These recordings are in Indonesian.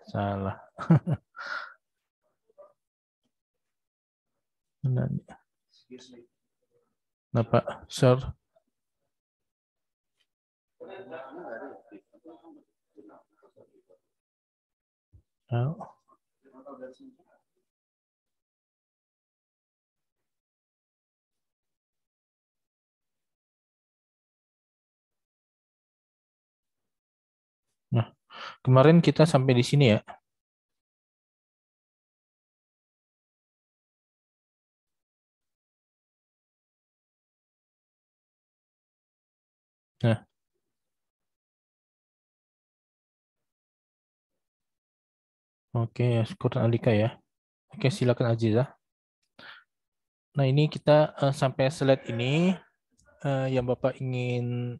Salah. Kenapa, Sir? Oh. Nah, kemarin kita sampai di sini ya. Nah, oke, syukur Alika ya. Oke, silakan Aziza. Nah, ini kita sampai slide ini yang Bapak ingin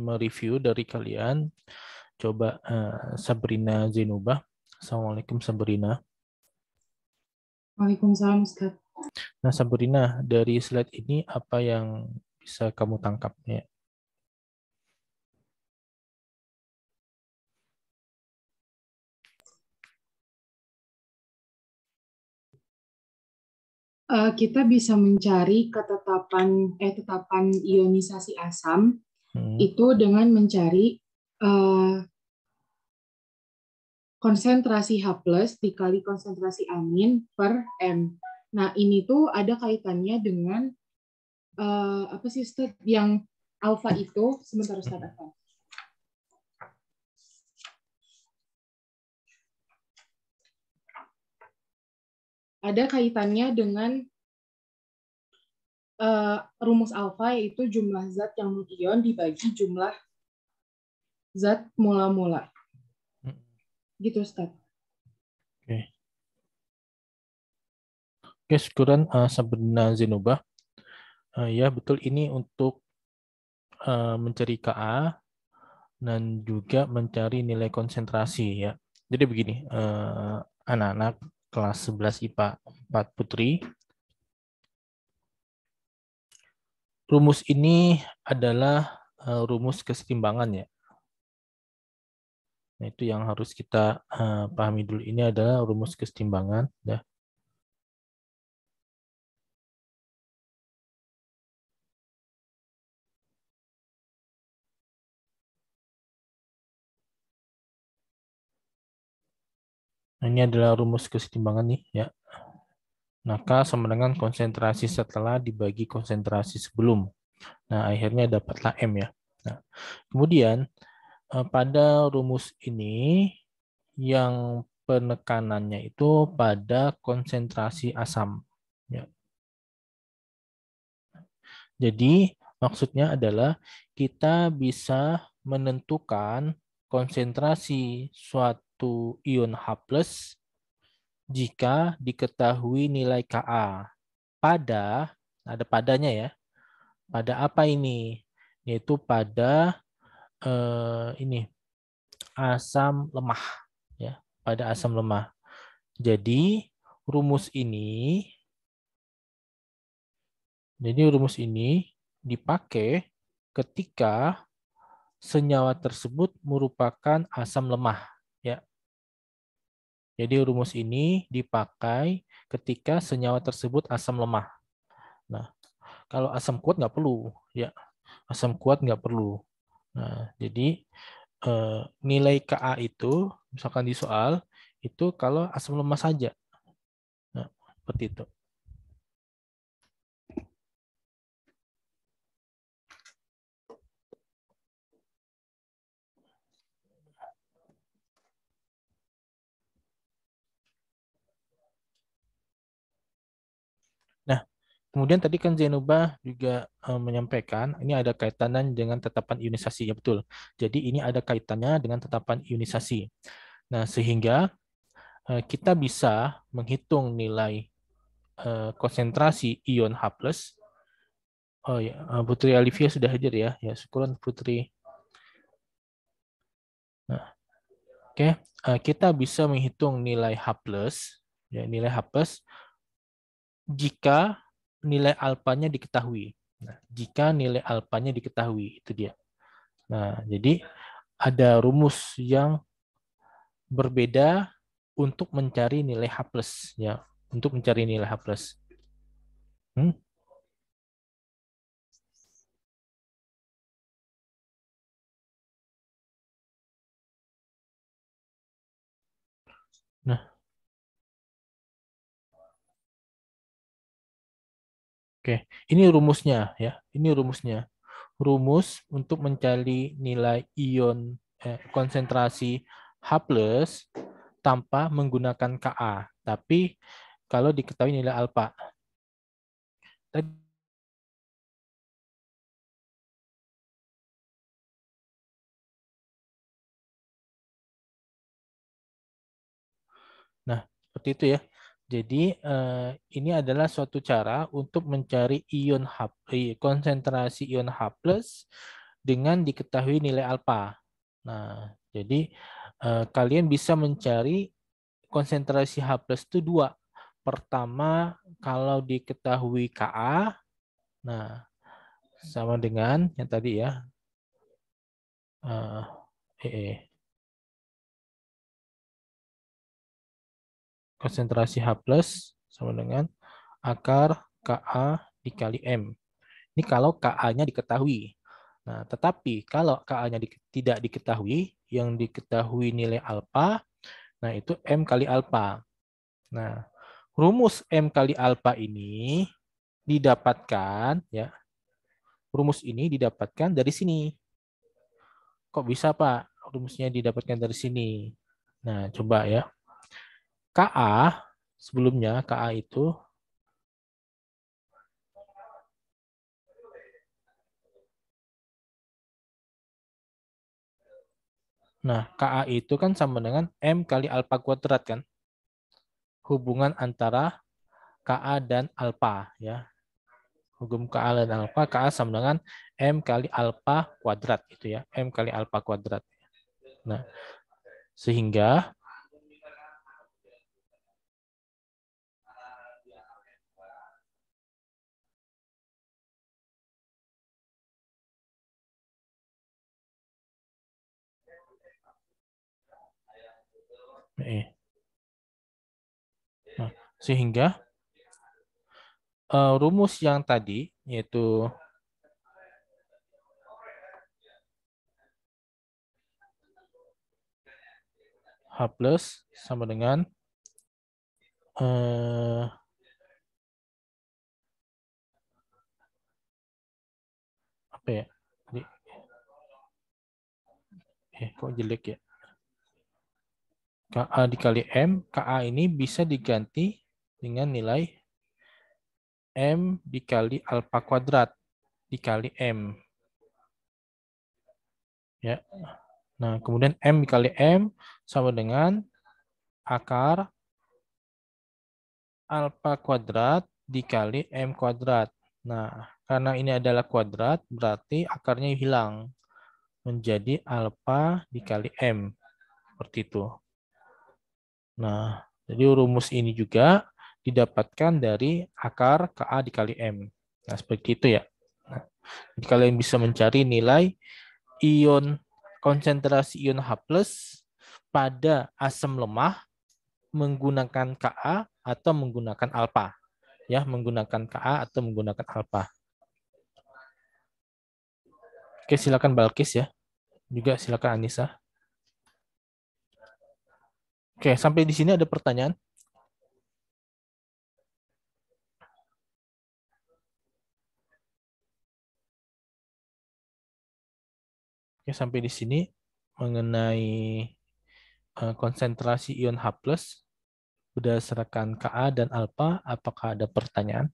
mereview dari kalian. Coba Sabrina Zainubah. Assalamualaikum Sabrina. Waalaikumsalam Ustaz. Nah, Sabrina, dari slide ini apa yang bisa kamu tangkap ya? Kita bisa mencari tetapan ionisasi asam itu dengan mencari konsentrasi H+ dikali konsentrasi amin per M. Nah, ini tuh ada kaitannya dengan apa sih Ustaz yang alfa itu sebentar Ustaz apa? Ada kaitannya dengan rumus alfa yaitu jumlah zat yang ion dibagi jumlah zat mola-mola. Gitu Ustaz. Oke. Oke, syukuran Sabrina Zainubah. Ya, betul ini untuk mencari Ka dan juga mencari nilai konsentrasi ya. Jadi begini, anak-anak kelas 11 IPA 4 Putri. Rumus ini adalah rumus kesetimbangan ya. Nah, itu yang harus kita pahami dulu. Ini adalah rumus kesetimbangan ya. Nah, ini adalah rumus kesetimbangan nih ya. Nah, K sama dengan konsentrasi setelah dibagi konsentrasi sebelum. Nah, akhirnya dapatlah M ya. Nah, kemudian pada rumus ini yang penekanannya itu pada konsentrasi asam. Ya. Jadi, maksudnya adalah kita bisa menentukan konsentrasi suatu ion H+ jika diketahui nilai Ka pada, ada padanya ya, pada apa ini? Yaitu pada ini asam lemah ya, pada asam lemah. Jadi rumus ini dipakai ketika senyawa tersebut merupakan asam lemah ya. Jadi rumus ini dipakai ketika senyawa tersebut asam lemah. Nah, kalau asam kuat nggak perlu ya. Asam kuat nggak perlu. Nah, jadi nilai Ka itu misalkan di soal itu kalau asam lemah saja. Nah, seperti itu. Nah, kemudian tadi kan Zainubah juga menyampaikan ini ada kaitannya dengan tetapan ionisasi ya betul. Jadi ini ada kaitannya dengan tetapan ionisasi. Nah, sehingga kita bisa menghitung nilai konsentrasi ion H+. Oh ya, Putri Alivia sudah hadir ya. Ya, syukuran Putri. Nah, oke, kita bisa menghitung nilai H+, ya nilai H+ jika nilai alfanya diketahui. Nah, jika nilai alfanya diketahui, itu dia. Nah, jadi ada rumus yang berbeda untuk mencari nilai H+, ya, untuk mencari nilai H+. Hmm? Nah, oke, ini rumusnya ya. Ini rumusnya. Rumus untuk mencari nilai ion konsentrasi H+ tanpa menggunakan Ka. Tapi kalau diketahui nilai alfa. Nah, seperti itu ya. Jadi ini adalah suatu cara untuk mencari ion H, konsentrasi ion H+ dengan diketahui nilai alfa. Nah, jadi kalian bisa mencari konsentrasi H+ itu dua. Pertama, kalau diketahui Ka, nah sama dengan yang tadi ya, konsentrasi H+ sama dengan akar Ka dikali M. Ini kalau Ka-nya diketahui. Nah, tetapi kalau Ka-nya tidak diketahui, yang diketahui nilai alfa, nah itu M kali alfa. Nah, rumus M kali alfa ini didapatkan, ya, rumus ini didapatkan dari sini. Kok bisa, Pak? Rumusnya didapatkan dari sini. Nah, coba ya. Ka, sebelumnya Ka itu, nah, Ka itu kan sama dengan M kali alfa kuadrat kan? Hubungan antara Ka dan alfa ya. Hubungan Ka dan alfa, Ka sama dengan M kali alfa kuadrat itu ya. M kali alfa kuadrat. Nah, sehingga nah, sehingga rumus yang tadi yaitu H+ sama dengan apa ya? Kok jelek ya? Ka dikali M, Ka ini bisa diganti dengan nilai M dikali alfa kuadrat dikali M. Ya. Nah, kemudian M dikali M sama dengan akar alfa kuadrat dikali M kuadrat. Nah, karena ini adalah kuadrat, berarti akarnya hilang. Menjadi alfa dikali M. Seperti itu. Nah, jadi rumus ini juga didapatkan dari akar Ka dikali M. Nah, seperti itu ya. Nah, jadi kalian bisa mencari nilai ion konsentrasi ion H+ pada asam lemah menggunakan Ka atau menggunakan alfa. Ya, menggunakan Ka atau menggunakan alfa. Oke, silakan Balkis ya. Juga silakan Anissa. Oke, sampai di sini ada pertanyaan? Oke, sampai di sini mengenai konsentrasi ion H+ berdasarkan Ka dan alfa, apakah ada pertanyaan?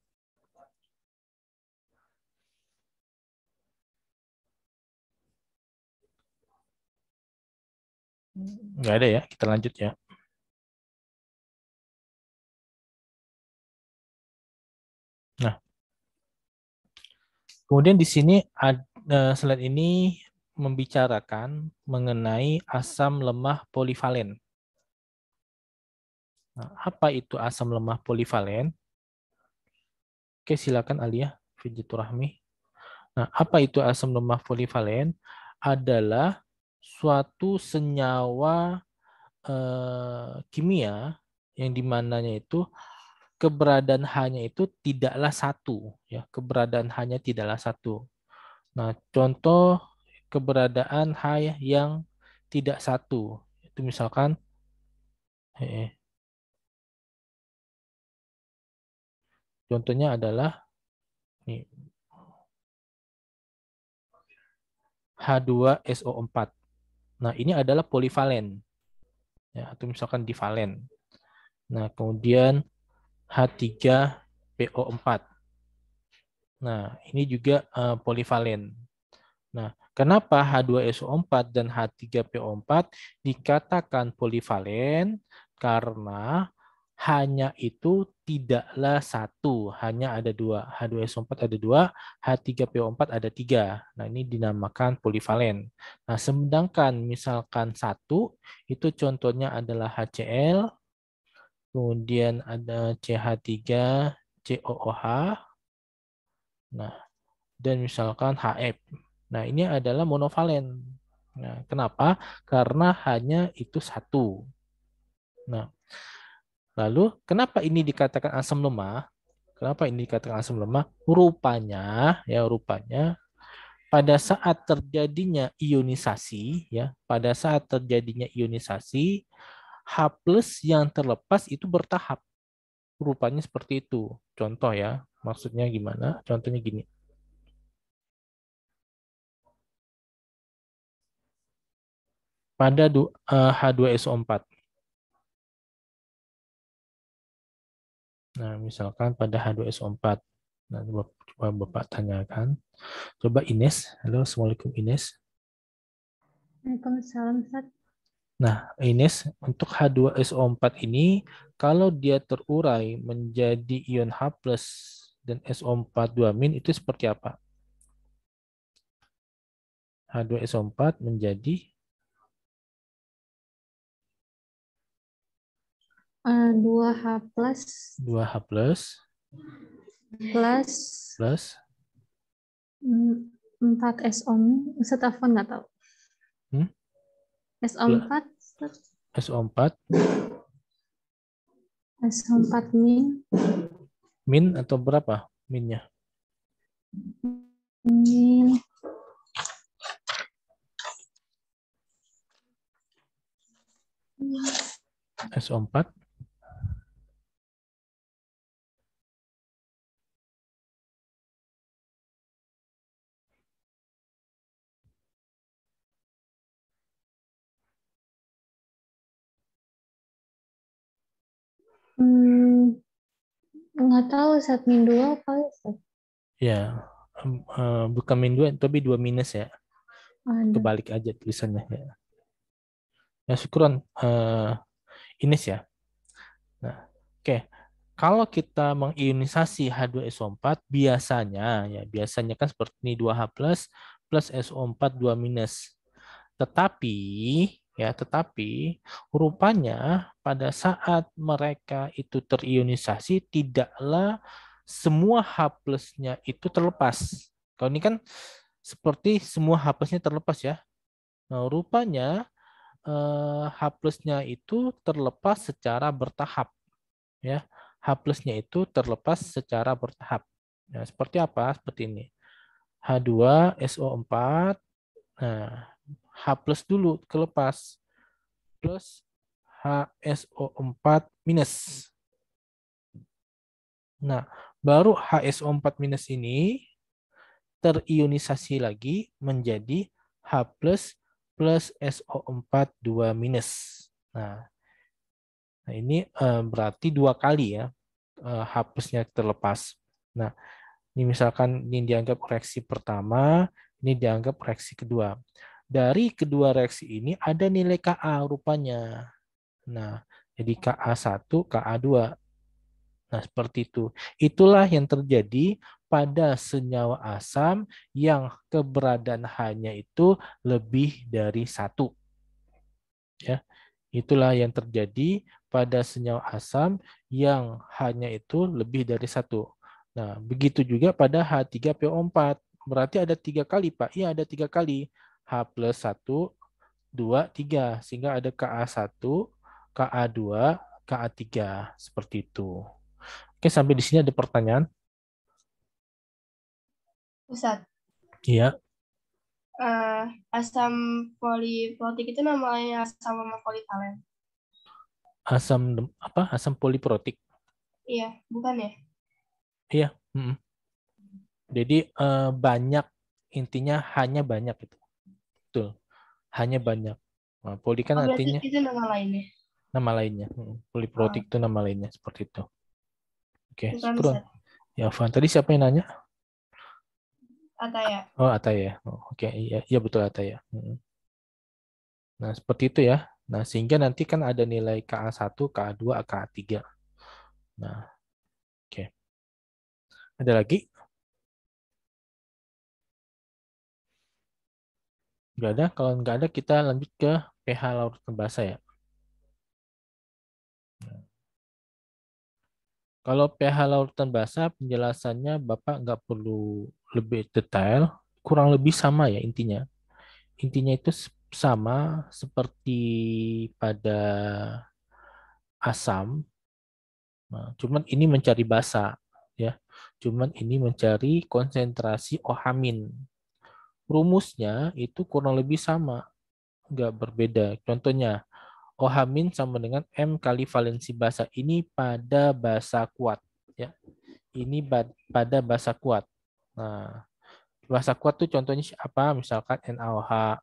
Nggak ada ya, kita lanjut ya. Nah, kemudian di sini slide ini membicarakan mengenai asam lemah polivalen. Nah, apa itu asam lemah polivalen? Oke, silakan Alia, Fijitur Rahmi. Nah, apa itu asam lemah polivalen? Adalah suatu senyawa kimia yang dimananya itu keberadaan hanya itu tidaklah satu, ya, keberadaan hanya tidaklah satu. Nah, contoh keberadaan H yang tidak satu itu misalkan contohnya adalah nih, H2SO4. Nah, ini adalah polivalen, ya, atau misalkan divalen. Nah, kemudian H3PO4. Nah, ini juga polivalen. Nah, kenapa H2SO4 dan H3PO4 dikatakan polivalen? Karena hanya itu tidaklah satu, hanya ada dua. H2SO4 ada dua, H3PO4 ada tiga. Nah, ini dinamakan polivalen. Nah, sedangkan misalkan satu, itu contohnya adalah HCl, kemudian ada CH3COOH, nah, dan misalkan HF. Nah, ini adalah monovalen. Nah, kenapa? Karena hanya itu satu. Nah, lalu kenapa ini dikatakan asam lemah? Kenapa ini dikatakan asam lemah? Rupanya pada saat terjadinya ionisasi, ya, pada saat terjadinya ionisasi, H+ yang terlepas itu bertahap. Rupanya seperti itu. Contoh ya, maksudnya gimana? Contohnya gini. Pada H2SO4. Nah, misalkan pada H2SO4. Nah, coba Bapak tanyakan. Coba Ines. Halo, Assalamualaikum Ines. Waalaikumsalam, Ustaz. Nah, Ines, untuk H2SO4 ini, kalau dia terurai menjadi ion H+ dan SO4 2- itu seperti apa? H2SO4 menjadi 2H plus 2H+ plus plus 4 SO. Ustaz Afwan nggak tahu. SO4 SO4 SO4 min atau berapa minnya? min SO4 nggak tahu Ustaz, min 2 kali Ustaz. ya, bukan min 2 tapi 2 minus ya. Ada. Kebalik aja tulisannya ya. Ya, syukuran Ines ya. Nah, oke. Kalau kita mengionisasi H2SO4 biasanya kan seperti ini 2H+ plus SO4 2-. Tetapi rupanya pada saat mereka itu terionisasi tidaklah semua H+-nya itu terlepas. Kalau ini kan seperti semua H+-nya terlepas ya. Nah, rupanya H+-nya itu terlepas secara bertahap, ya. H+-nya itu terlepas secara bertahap. Nah, seperti apa? Seperti ini. H2SO4. Nah, H+ dulu kelepas plus HSO4 minus. Nah, baru HSO4 minus ini terionisasi lagi menjadi H+ plus SO4 2-. Nah, ini berarti dua kali ya H+-nya terlepas. Nah, ini misalkan ini dianggap reaksi pertama, ini dianggap reaksi kedua. Dari kedua reaksi ini ada nilai Ka rupanya. Nah, jadi Ka1, Ka2. Nah, seperti itu. Itulah yang terjadi pada senyawa asam yang keberadaan hanya itu lebih dari satu. Ya, itulah yang terjadi pada senyawa asam yang hanya itu lebih dari satu. Nah, begitu juga pada H3PO4. Berarti ada 3 kali, Pak. Iya, ada 3 kali. H plus 1, 2, 3. Sehingga ada Ka1, Ka2, Ka3. Seperti itu. Oke, sampai di sini ada pertanyaan? Ustadz, Iya. asam poliplotik itu namanya asam lemak polivalen. Asam poliprotik. Iya, bukan ya? Iya. Jadi banyak, intinya hanya banyak itu. Betul. Hanya banyak. Nah, poli kan Oh, berarti artinya itu nama lainnya. nama lainnya. Poliprotik itu nama lainnya seperti itu. Oke, Bukan syukron. Ustadz. Ya, Van. Tadi siapa yang nanya? Ataya. Oh, Ataya. Oh, oke, iya, iya betul Ataya. Nah, seperti itu ya. Nah, sehingga nanti kan ada nilai Ka1, Ka2, Ka3. Nah, oke. Ada lagi? Nggak ada. Kalau nggak ada, kita lanjut ke pH larutan basa ya. Kalau pH larutan basa, penjelasannya Bapak nggak perlu lebih detail. Kurang lebih sama ya intinya. Intinya itu sama seperti pada asam. Nah, cuman ini mencari basa ya. Cuman ini mencari konsentrasi OH-. Rumusnya itu kurang lebih sama, nggak berbeda. Contohnya OH- sama dengan M kali valensi basa ini pada basa kuat ya. Ini pada basa kuat. Nah, basa kuat tuh contohnya apa? Misalkan NaOH,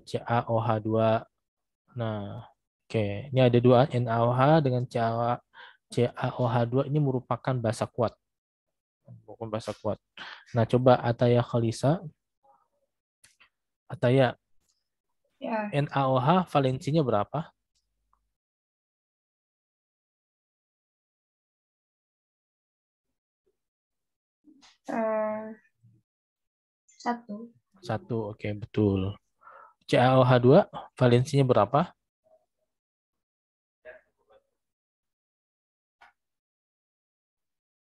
CaOH2. Nah, oke, ini ada dua NaOH dengan CaOH2 ini merupakan basa kuat. Bukan basa kuat. Nah, coba Ataya Khalisa. Ataya, Ya. NaOH valensinya berapa? Satu. 1, oke, betul. CaOH2 valensinya berapa?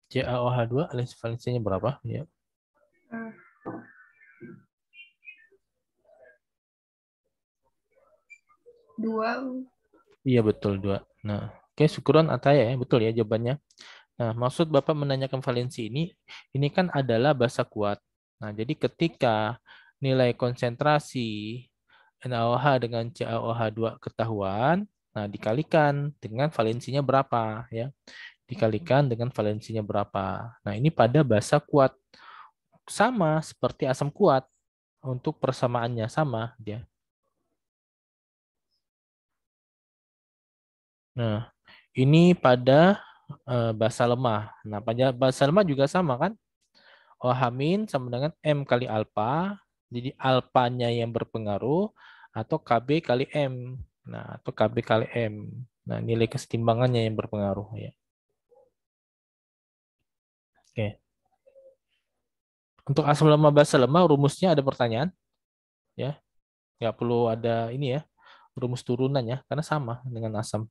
CaOH2 valensinya berapa? Ya. Dua. Iya betul 2. Nah, oke, syukuran Ataya ya, betul ya jawabannya. Nah, maksud Bapak menanyakan valensi ini kan adalah basa kuat. Nah, jadi ketika nilai konsentrasi NaOH dengan CaOH2 ketahuan, nah dikalikan dengan valensinya berapa ya. Dikalikan dengan valensinya berapa. Nah, ini pada basa kuat. Sama seperti asam kuat. Untuk persamaannya sama dia. Nah, ini pada basa lemah. Nah, pada basa lemah juga sama kan? OH- sama dengan M kali alfa. Jadi alfanya yang berpengaruh atau KB kali M. Nah, atau KB kali M. Nah, nilai kesetimbangannya yang berpengaruh ya. Oke. Untuk asam lemah basa lemah rumusnya ada pertanyaan? Ya. Nggak perlu ada ini ya. Rumus turunan ya, karena sama dengan asam.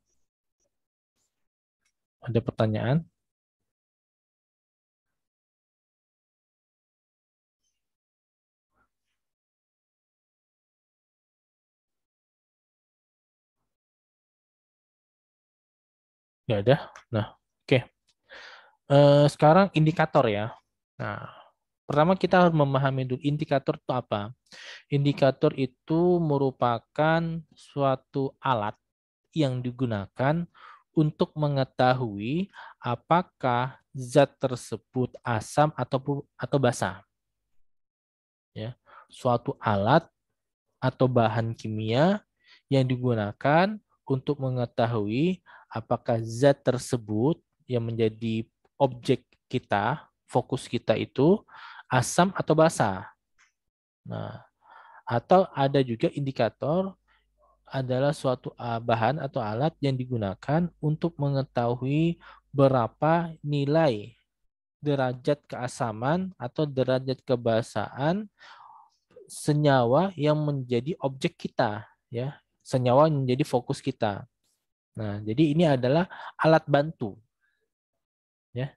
Ada pertanyaan? Nggak ada. Nah, oke. Sekarang indikator ya. Nah, pertama kita harus memahami dulu indikator itu apa. Indikator itu merupakan suatu alat yang digunakan untuk mengetahui apakah zat tersebut asam atau basa. Ya, suatu alat atau bahan kimia yang digunakan untuk mengetahui apakah zat tersebut yang menjadi objek kita, fokus kita itu asam atau basa. Nah, atau ada juga indikator adalah suatu bahan atau alat yang digunakan untuk mengetahui berapa nilai derajat keasaman atau derajat kebasaan senyawa yang menjadi objek kita, ya, senyawa yang menjadi fokus kita. Nah, jadi ini adalah alat bantu, ya.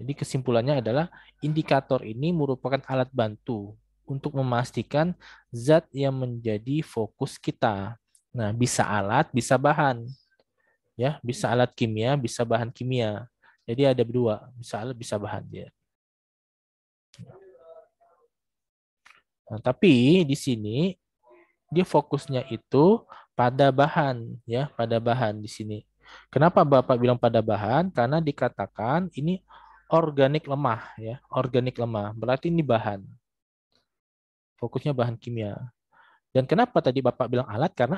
Jadi kesimpulannya adalah indikator ini merupakan alat bantu untuk memastikan zat yang menjadi fokus kita. Nah, bisa alat, bisa bahan. Ya, bisa alat kimia, bisa bahan kimia. Jadi ada dua, bisa alat, bisa bahan dia. Nah, tapi di sini dia fokusnya itu pada bahan, ya, pada bahan di sini. Kenapa Bapak bilang pada bahan? Karena dikatakan ini organik lemah, ya, organik lemah. Berarti ini bahan. Fokusnya bahan kimia. Dan kenapa tadi Bapak bilang alat? Karena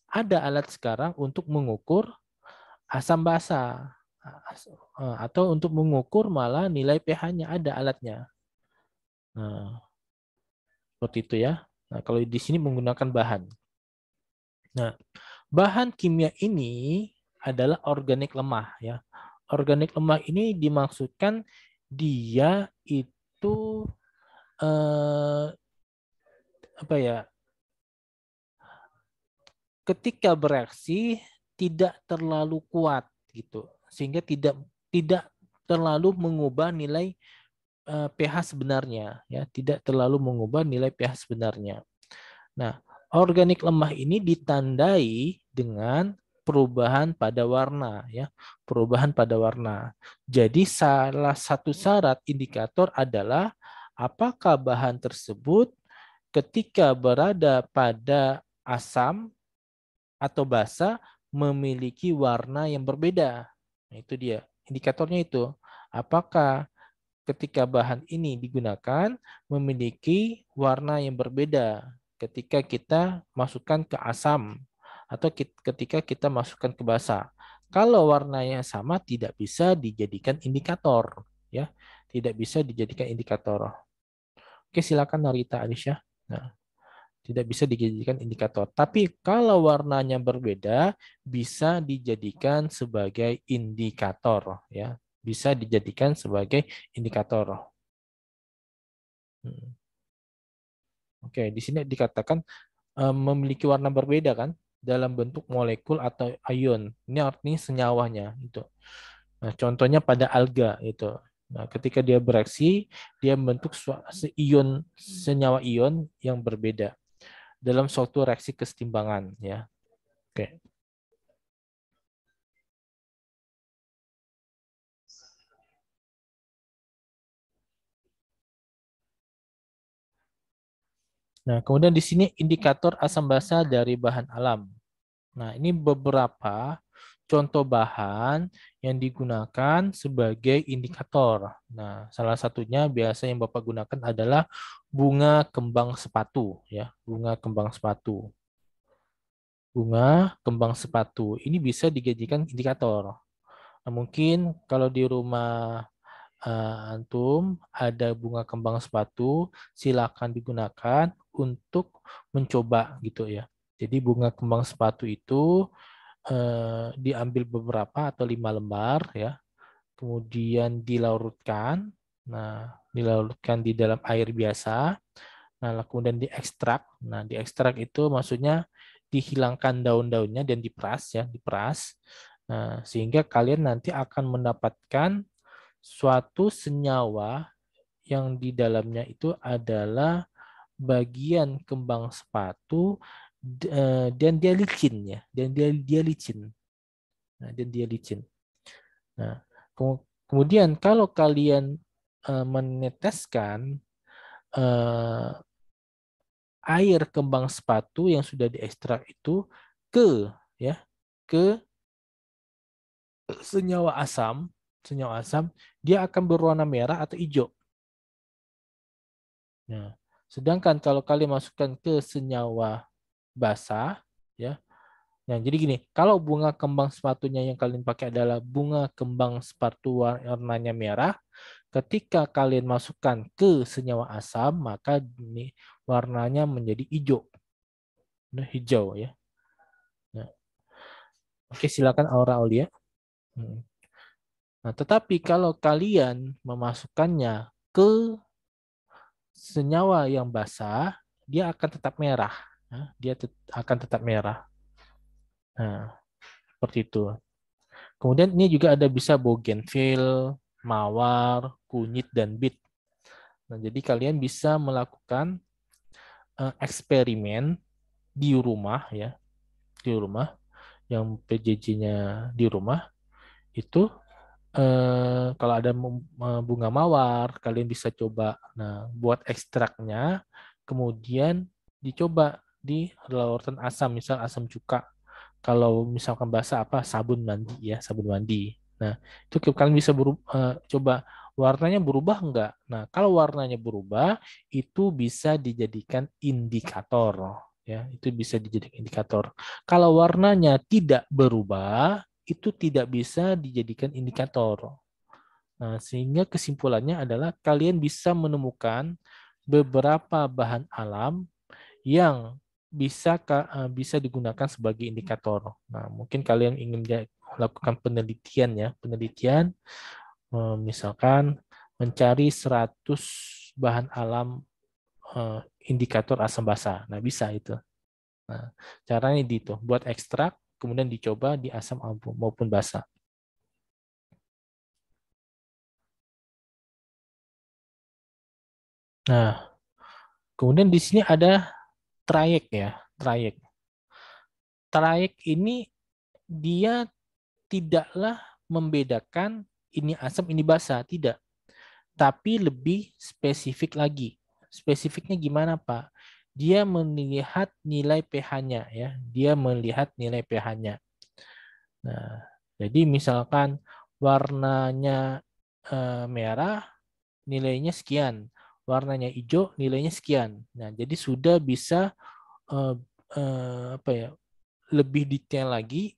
ada alat sekarang untuk mengukur asam basa atau untuk mengukur malah nilai pH-nya, ada alatnya. Nah, seperti itu ya. Nah, kalau di sini menggunakan bahan. Nah, bahan kimia ini adalah organik lemah ya. Organik lemah ini dimaksudkan dia itu apa ya? Ketika bereaksi tidak terlalu kuat gitu. Sehingga tidak terlalu mengubah nilai pH sebenarnya ya, tidak terlalu mengubah nilai pH sebenarnya. Nah, organik lemah ini ditandai dengan perubahan pada warna ya, perubahan pada warna. Jadi salah satu syarat indikator adalah apakah bahan tersebut ketika berada pada asam atau basa memiliki warna yang berbeda. Nah, itu dia indikatornya itu. Apakah ketika bahan ini digunakan memiliki warna yang berbeda ketika kita masukkan ke asam atau ketika kita masukkan ke basa. Kalau warnanya sama tidak bisa dijadikan indikator ya, tidak bisa dijadikan indikator. Oke, silakan Narita Alisha. Nah, tidak bisa dijadikan indikator. Tapi kalau warnanya berbeda bisa dijadikan sebagai indikator ya, bisa dijadikan sebagai indikator. Oke, di sini dikatakan memiliki warna berbeda kan dalam bentuk molekul atau ion. Ini artinya senyawanya itu. Nah, contohnya pada alga itu. Nah, ketika dia bereaksi, dia membentuk ion senyawa ion yang berbeda dalam suatu reaksi kesetimbangan ya. Oke. Nah, kemudian di sini indikator asam basa dari bahan alam. Nah, ini beberapa contoh bahan yang digunakan sebagai indikator. Nah, salah satunya biasa yang Bapak gunakan adalah bunga kembang sepatu ya, bunga kembang sepatu. Bunga kembang sepatu ini bisa dijadikan indikator. Nah, mungkin kalau di rumah antum ada bunga kembang sepatu, silakan digunakan untuk mencoba gitu ya. Jadi bunga kembang sepatu itu diambil beberapa atau 5 lembar ya, kemudian dilarutkan. Nah, dilarutkan di dalam air biasa. Nah, kemudian diekstrak. Nah, diekstrak itu maksudnya dihilangkan daun-daunnya dan diperas ya, diperas. Nah, sehingga kalian nanti akan mendapatkan suatu senyawa yang di dalamnya itu adalah bagian kembang sepatu dan dia licin ya, dan dia licin. Nah, dan dia licin. Nah, kemudian kalau kalian meneteskan air kembang sepatu yang sudah diekstrak itu ke ya, ke senyawa asam, dia akan berwarna merah atau hijau. Nah, sedangkan kalau kalian masukkan ke senyawa basah, ya. Nah, jadi gini, kalau bunga kembang sepatunya yang kalian pakai adalah bunga kembang sepatu warnanya merah, ketika kalian masukkan ke senyawa asam, maka ini warnanya menjadi hijau. Nah, hijau ya. Nah, oke, silakan Aura Aulia. Nah, tetapi kalau kalian memasukkannya ke senyawa yang basah, dia akan tetap merah. Nah, dia akan tetap merah. Nah, seperti itu. Kemudian ini juga ada bisa bougainville, mawar, kunyit, dan bit. Nah, jadi kalian bisa melakukan eksperimen di rumah ya, di rumah yang PJJ-nya di rumah itu kalau ada bunga mawar, kalian bisa coba. Nah, buat ekstraknya, kemudian dicoba di larutan asam, misal asam cuka. Kalau misalkan basah apa sabun mandi ya, sabun mandi. Nah, itu kalian bisa coba warnanya berubah enggak. Nah, kalau warnanya berubah, itu bisa dijadikan indikator ya, itu bisa dijadikan indikator. Kalau warnanya tidak berubah, itu tidak bisa dijadikan indikator. Nah, sehingga kesimpulannya adalah kalian bisa menemukan beberapa bahan alam yang bisa digunakan sebagai indikator. Nah, mungkin kalian ingin melakukan penelitian ya, penelitian misalkan mencari 100 bahan alam indikator asam basa. Nah, bisa itu. Nah, caranya itu buat ekstrak kemudian dicoba di asam maupun basa. Nah, kemudian di sini ada trayek ya, trayek. Trayek ini dia tidaklah membedakan ini asam, ini basa, tidak. Tapi lebih spesifik lagi. Spesifiknya gimana, Pak? Dia melihat nilai pH-nya ya. Dia melihat nilai pH-nya. Nah, jadi misalkan warnanya merah, nilainya sekian. Warnanya hijau, nilainya sekian. Nah, jadi sudah bisa apa ya? Lebih detail lagi.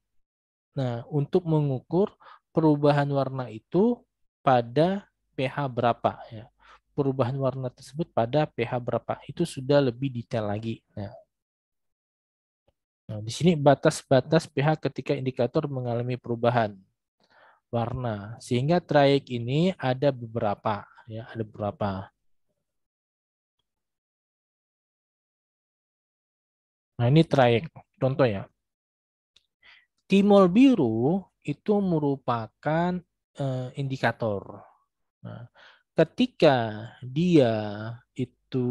Nah, untuk mengukur perubahan warna itu pada pH berapa ya. Perubahan warna tersebut pada pH berapa itu sudah lebih detail lagi. Nah, di sini batas-batas pH ketika indikator mengalami perubahan warna. Sehingga trayek ini ada beberapa ya, ada beberapa. Nah, ini trayek contoh ya. Timol biru itu merupakan indikator. Nah, ketika dia itu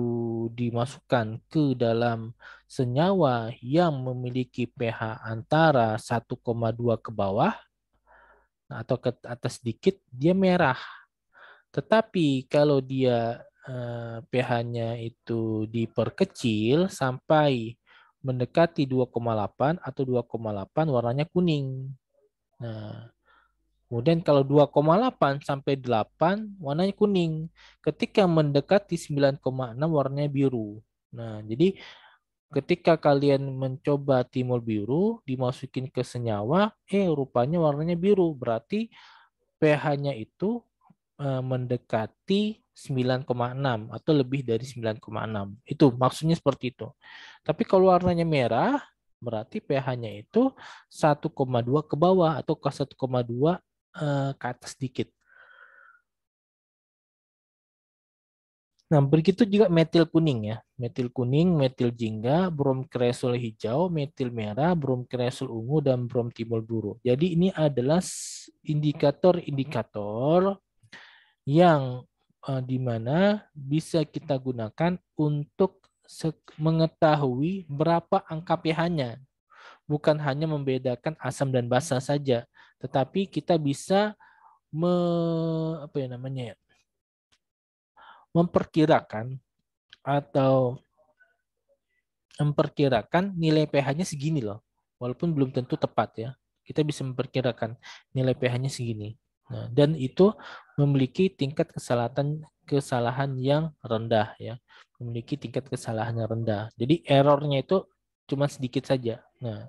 dimasukkan ke dalam senyawa yang memiliki pH antara 1,2 ke bawah atau ke atas sedikit, dia merah. Tetapi kalau dia pH-nya itu diperkecil sampai mendekati 2,8 atau 2,8 warnanya kuning. Nah, kemudian kalau 2,8 sampai 8 warnanya kuning. Ketika mendekati 9,6 warnanya biru. Nah, jadi ketika kalian mencoba timol biru dimasukin ke senyawa, rupanya warnanya biru. Berarti pH-nya itu mendekati 9,6 atau lebih dari 9,6. Itu maksudnya seperti itu. Tapi kalau warnanya merah, berarti pH-nya itu 1,2 ke bawah atau ke 1,2 ke atas sedikit. Nah, begitu juga metil kuning ya. Metil kuning, metil jingga, bromkresol hijau, metil merah, bromkresol ungu, dan bromtimol biru. Jadi ini adalah indikator-indikator yang di mana bisa kita gunakan untuk mengetahui berapa angka pH-nya. Bukan hanya membedakan asam dan basa saja, tetapi kita bisa apa ya namanya ya, memperkirakan atau memperkirakan nilai pH-nya segini loh. Walaupun belum tentu tepat ya. Kita bisa memperkirakan nilai pH-nya segini. Nah, dan itu memiliki tingkat kesalahan yang rendah ya. Memiliki tingkat kesalahan yang rendah. Jadi errornya itu cuma sedikit saja. Nah,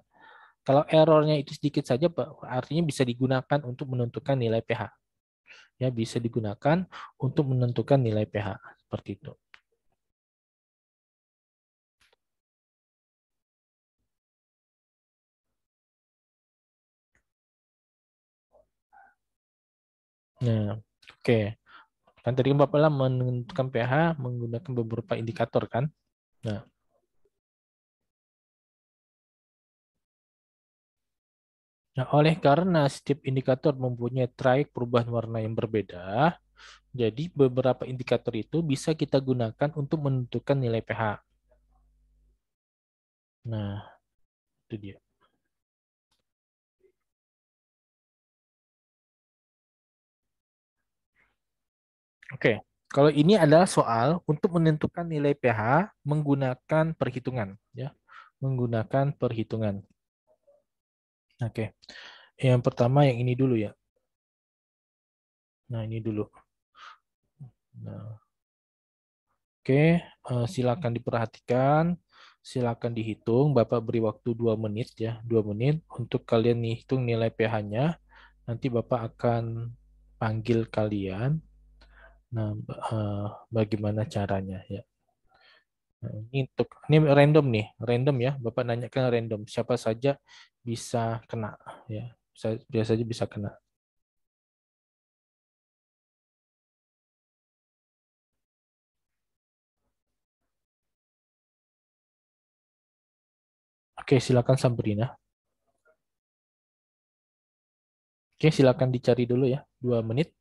kalau errornya itu sedikit saja, artinya bisa digunakan untuk menentukan nilai pH. Ya, bisa digunakan untuk menentukan nilai pH seperti itu. Nah, oke. Kan tadi Bapak lah menentukan pH menggunakan beberapa indikator kan. Nah, Nah, oleh karena setiap indikator mempunyai trayek perubahan warna yang berbeda, jadi beberapa indikator itu bisa kita gunakan untuk menentukan nilai pH. Nah, itu dia. Oke, kalau ini adalah soal untuk menentukan nilai pH menggunakan perhitungan, ya, menggunakan perhitungan. Oke, yang pertama yang ini dulu ya. Nah, ini dulu. Nah, oke, silakan diperhatikan, silakan dihitung. Bapak beri waktu 2 menit ya, 2 menit untuk kalian hitung nilai pH-nya. Nanti Bapak akan panggil kalian. Nah, bagaimana caranya ya? Nah, ini random nih, random ya. Bapak nanyakan random. Siapa saja bisa kena ya. Biasa saja bisa kena. Oke, silakan Sabrina. Oke, silakan dicari dulu ya. 2 menit.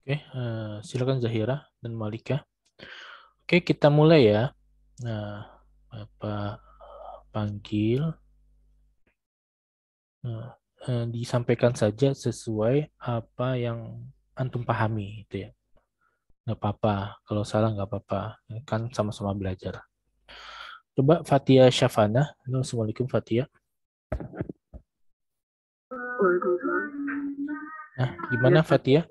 Oke, silakan Zahira dan Malika. Oke, kita mulai ya. Nah, Bapak panggil. Nah, disampaikan saja sesuai apa yang antum pahami itu ya. Nggak apa-apa. Kalau salah nggak apa-apa. Kan sama-sama belajar. Coba Fatia Syafana. Halo, Assalamualaikum Fatia. Nah, gimana Fatia?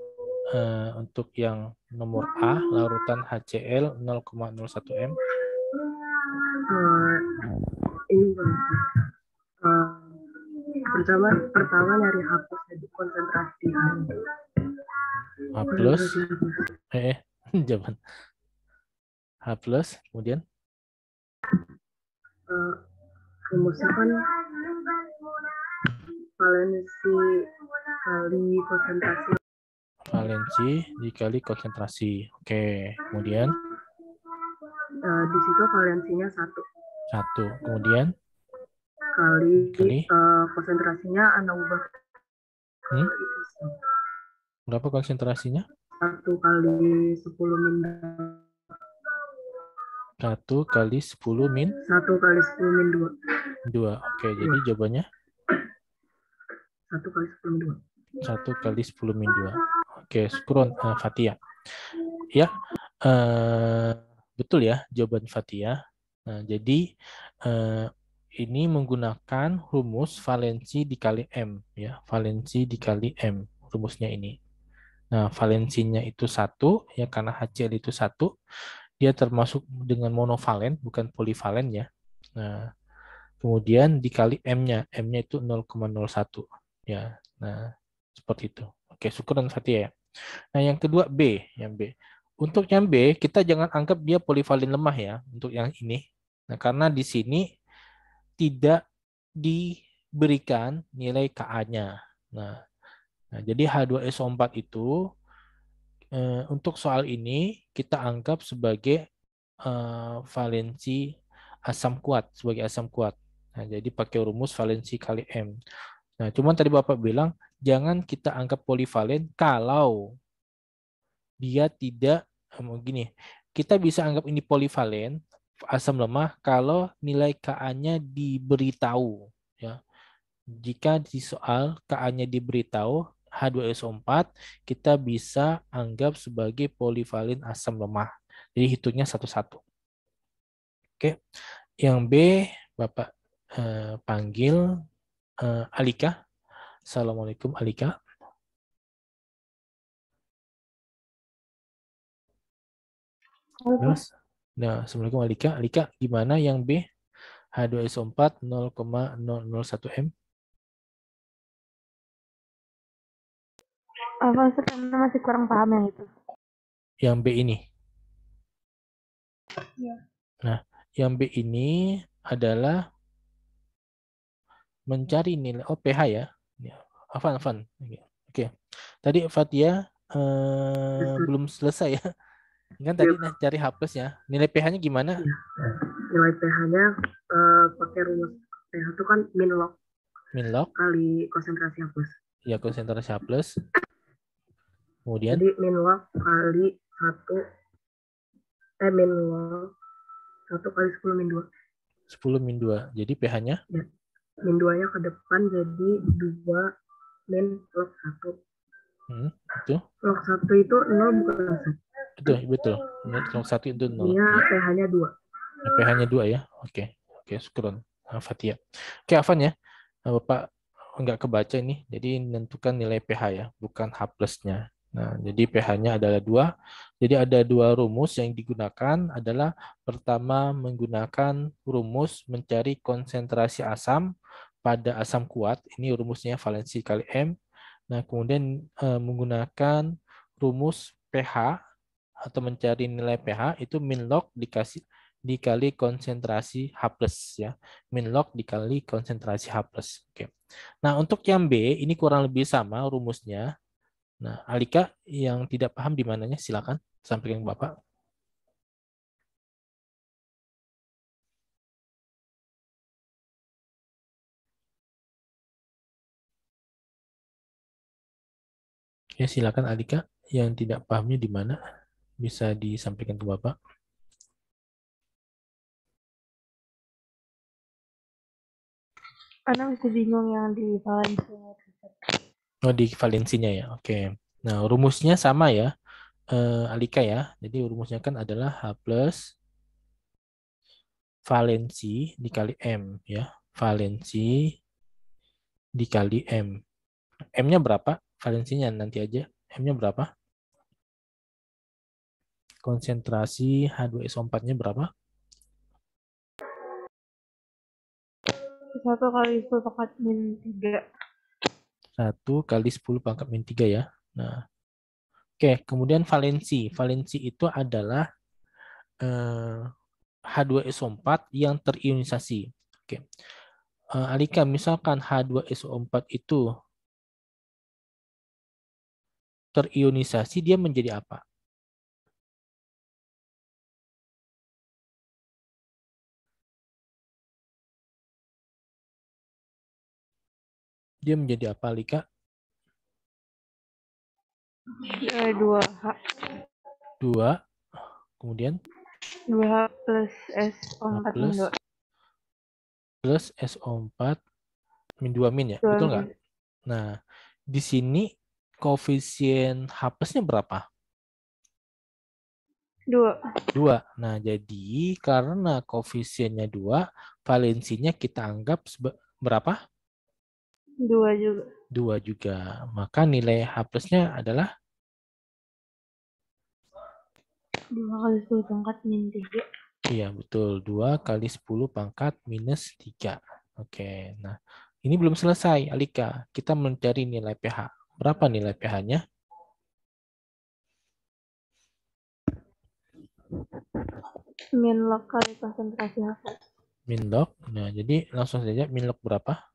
Untuk yang nomor A, larutan HCl 0,01 M. Ini pertama nyari hapus konsentrasi. H plus, jawaban H plus, kemudian rumusnya kan valensi kali konsentrasi. valensi dikali konsentrasi. Oke, kemudian Di situ valensinya 1 kemudian kali konsentrasinya Anda ubah ke itu berapa konsentrasinya? 1 kali 10 min 1 kali 10 min 1 kali 10 min 2. Oke, jadi jawabannya 1 kali 10 min 2. 1 kali 10 min 2. Oke, syukron Fatia. Ya, betul ya jawaban Fatia. Nah, jadi ini menggunakan rumus valensi dikali M, ya, valensi dikali M, rumusnya ini. Nah, valensinya itu 1, ya, karena HCl itu 1, dia termasuk dengan monovalen, bukan polivalen, ya. Nah, kemudian dikali M-nya, M-nya itu 0,01, ya. Nah, seperti itu. Oke, syukuran Fatia, ya. Nah, yang kedua B, yang B. Untuk yang B, kita jangan anggap dia polivalen lemah, ya, untuk yang ini. Nah, karena di sini tidak diberikan nilai Ka-nya. Nah, jadi H2SO4 itu untuk soal ini kita anggap sebagai valensi asam kuat, sebagai asam kuat. Nah, jadi pakai rumus valensi kali M. Nah, cuman tadi Bapak bilang jangan kita anggap polivalen kalau dia tidak gini. Kita bisa anggap ini polivalen asam lemah kalau nilai Ka-nya diberitahu, ya. Jika di soal Ka-nya diberitahu H2SO4, kita bisa anggap sebagai polivalen asam lemah. Jadi hitungnya satu-satu. Oke, yang B Bapak panggil Alika. Assalamualaikum Alika. Terus, nah, Assalamualaikum Alika. Alika, gimana yang B? H2SO4 0,001 M. Apa karena masih kurang paham yang itu? Yang B ini. Iya. Nah, yang B ini adalah mencari nilai pH, ya. Afan. Oke. Tadi Fatia belum selesai, ya. Kan tadi cari H plus, ya. Nilai pH-nya gimana? Ya. Nilai pH-nya pakai rumus pH itu kan min log kali konsentrasi H plus. Ya, konsentrasi H plus. Kemudian jadi min log kali 1 min log 1 kali 10 min 2. 10 min 2. Jadi pH-nya? Ya. Min 2-nya ke depan jadi 2 min log 1. Itu? Log 1 itu 0 bukan 1. Betul. Log 1 itu 0. Iya, pH-nya 2. pH-nya 2, ya. Oke, syukron Fatia. Oke, Afan, ya. Bapak nggak kebaca ini. Jadi menentukan nilai pH, ya, bukan H plus-nya. Nah, jadi pH-nya adalah 2. Jadi ada 2 rumus yang digunakan adalah pertama menggunakan rumus mencari konsentrasi asam pada asam kuat. Ini rumusnya valensi kali M. Nah, kemudian menggunakan rumus pH atau mencari nilai pH itu min log dikali konsentrasi H plus, ya. Min log dikali konsentrasi H plus. Oke. Nah, untuk yang B ini kurang lebih sama rumusnya. Nah, Alika yang tidak paham di mananya silakan sampaikan ke Bapak. Ya, silakan Alika yang tidak pahamnya di mana bisa disampaikan ke Bapak. Karena masih bingung yang di valensinya. Oh, di valensinya, ya. Oke. Nah, rumusnya sama, ya. Alika, ya. Jadi rumusnya kan adalah H plus valensi dikali M, ya. Valensi dikali M. M-nya berapa? Valensinya nanti aja. M-nya berapa? Konsentrasi H2SO4-nya berapa? 1 kali 10 pangkat min 3. 1 kali 10 pangkat min 3, ya. Nah, Oke, kemudian valensi. Valensi itu adalah H2SO4 yang terionisasi. Oke. Alika, misalkan H2SO4 itu terionisasi, dia menjadi apa? Dia menjadi apa, Alika? 2H. 2, kemudian 2H plus H SO4 plus min 2. plus SO4 min 2 min ya, 2 betul min. nggak? Nah, di sini koefisien H plusnya berapa? 2. 2. Nah, jadi karena koefisiennya 2, valensinya kita anggap berapa? 2 juga. 2 juga. Maka nilai H plusnya adalah 2 kali 10 pangkat min 3. iya, betul. 2 kali 10 pangkat minus 3. Oke, nah ini belum selesai, Alika. Kita mencari nilai pH. Berapa nilai pH-nya? Min log kali konsentrasi H+. Min log. Nah, jadi langsung saja min log berapa?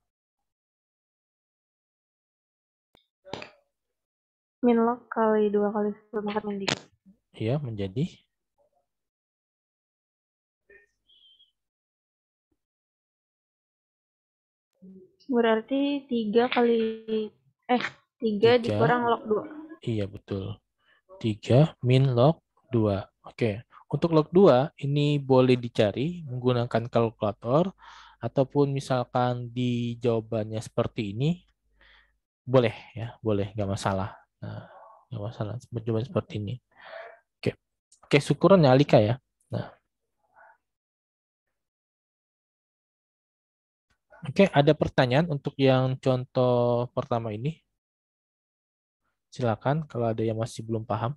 Min log kali 2 kali 10 pangkat min 3. Iya, menjadi Berarti 3 kali 3 dikurang 3. log 2. Iya, betul. 3 min log 2. Oke. Untuk log 2 ini boleh dicari menggunakan kalkulator ataupun misalkan di jawabannya seperti ini, boleh ya, boleh, nggak masalah. Nah, nggak masalah jawaban seperti ini. Oke. Oke, syukuran ya Alika ya. Nah, oke, ada pertanyaan untuk yang contoh pertama ini? Silakan kalau ada yang masih belum paham.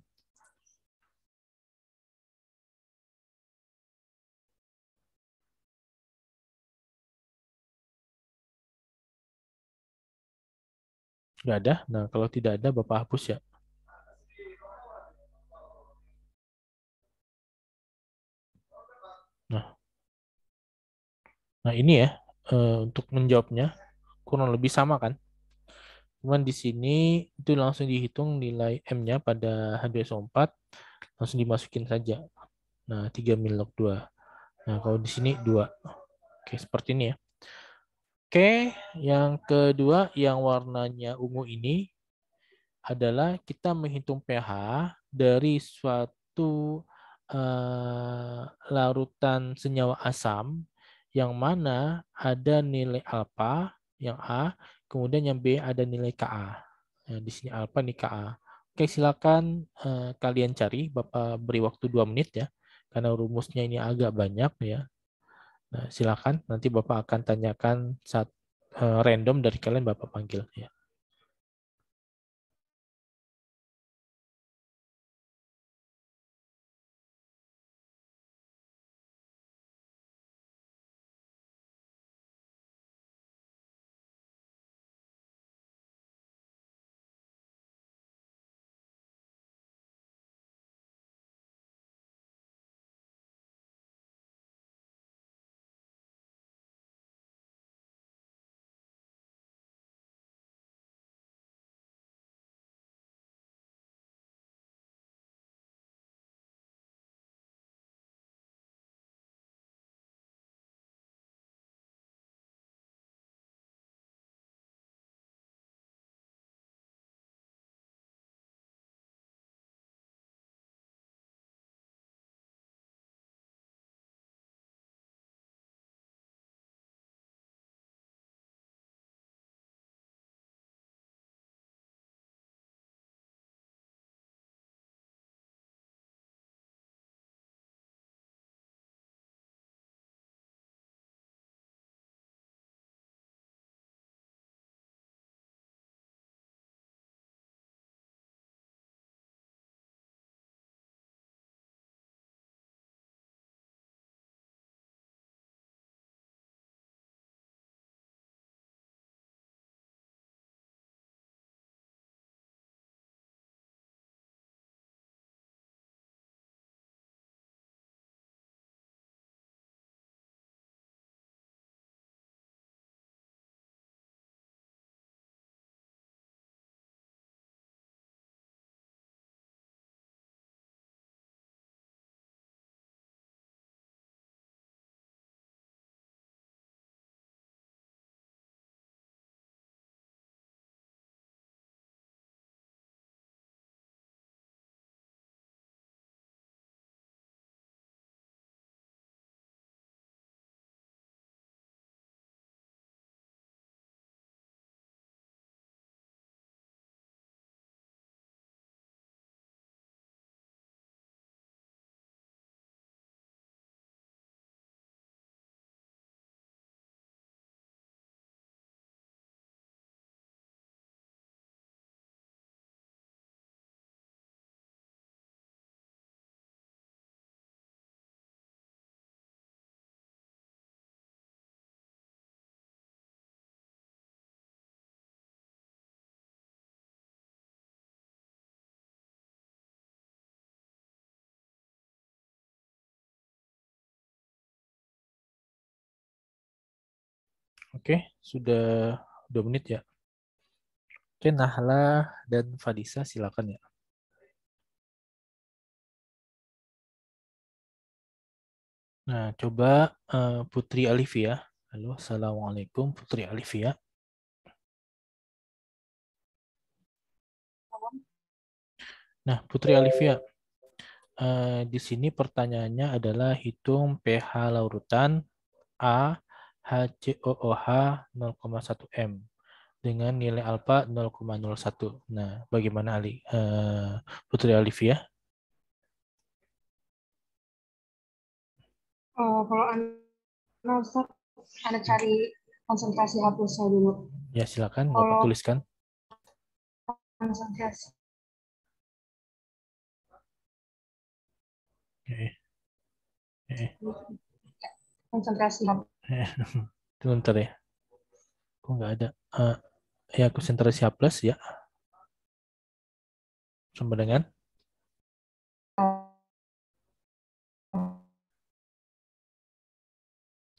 Nggak ada? Nah, kalau tidak ada, Bapak hapus ya. Nah ini ya, untuk menjawabnya kurang lebih sama kan. Cuman di sini itu langsung dihitung nilai M-nya pada H2SO4, langsung dimasukin saja. Nah, 3 min log 2. Nah, kalau di sini 2. Oke, seperti ini ya. Oke, yang kedua yang warnanya ungu ini adalah kita menghitung pH dari suatu larutan senyawa asam yang mana ada nilai alfa yang A, kemudian yang B ada nilai Ka. Nah, di sini alfa, ini Ka. Oke, silakan kalian cari. Bapak beri waktu 2 menit ya, karena rumusnya ini agak banyak ya. Nah, silakan. Nanti Bapak akan tanyakan saat random dari kalian Bapak panggil ya. Oke, sudah 2 menit ya. Oke, Nahla dan Fadisa silakan ya. Nah, coba Putri Alifia. Halo, Assalamualaikum Putri Alifia. Nah, Putri Alifia, di sini pertanyaannya adalah hitung pH larutan A HCOOH 0,1 M dengan nilai alfa 0,01. Nah, bagaimana Putri Alifia? Kalau Anda cari konsentrasi hapusnya dulu. Ya, silakan Bapak Kalau tuliskan. konsentrasi konsentrasi hapus. Sebentar ya. Kok nggak ada? Ya, konsentrasi H plus ya. Sama dengan?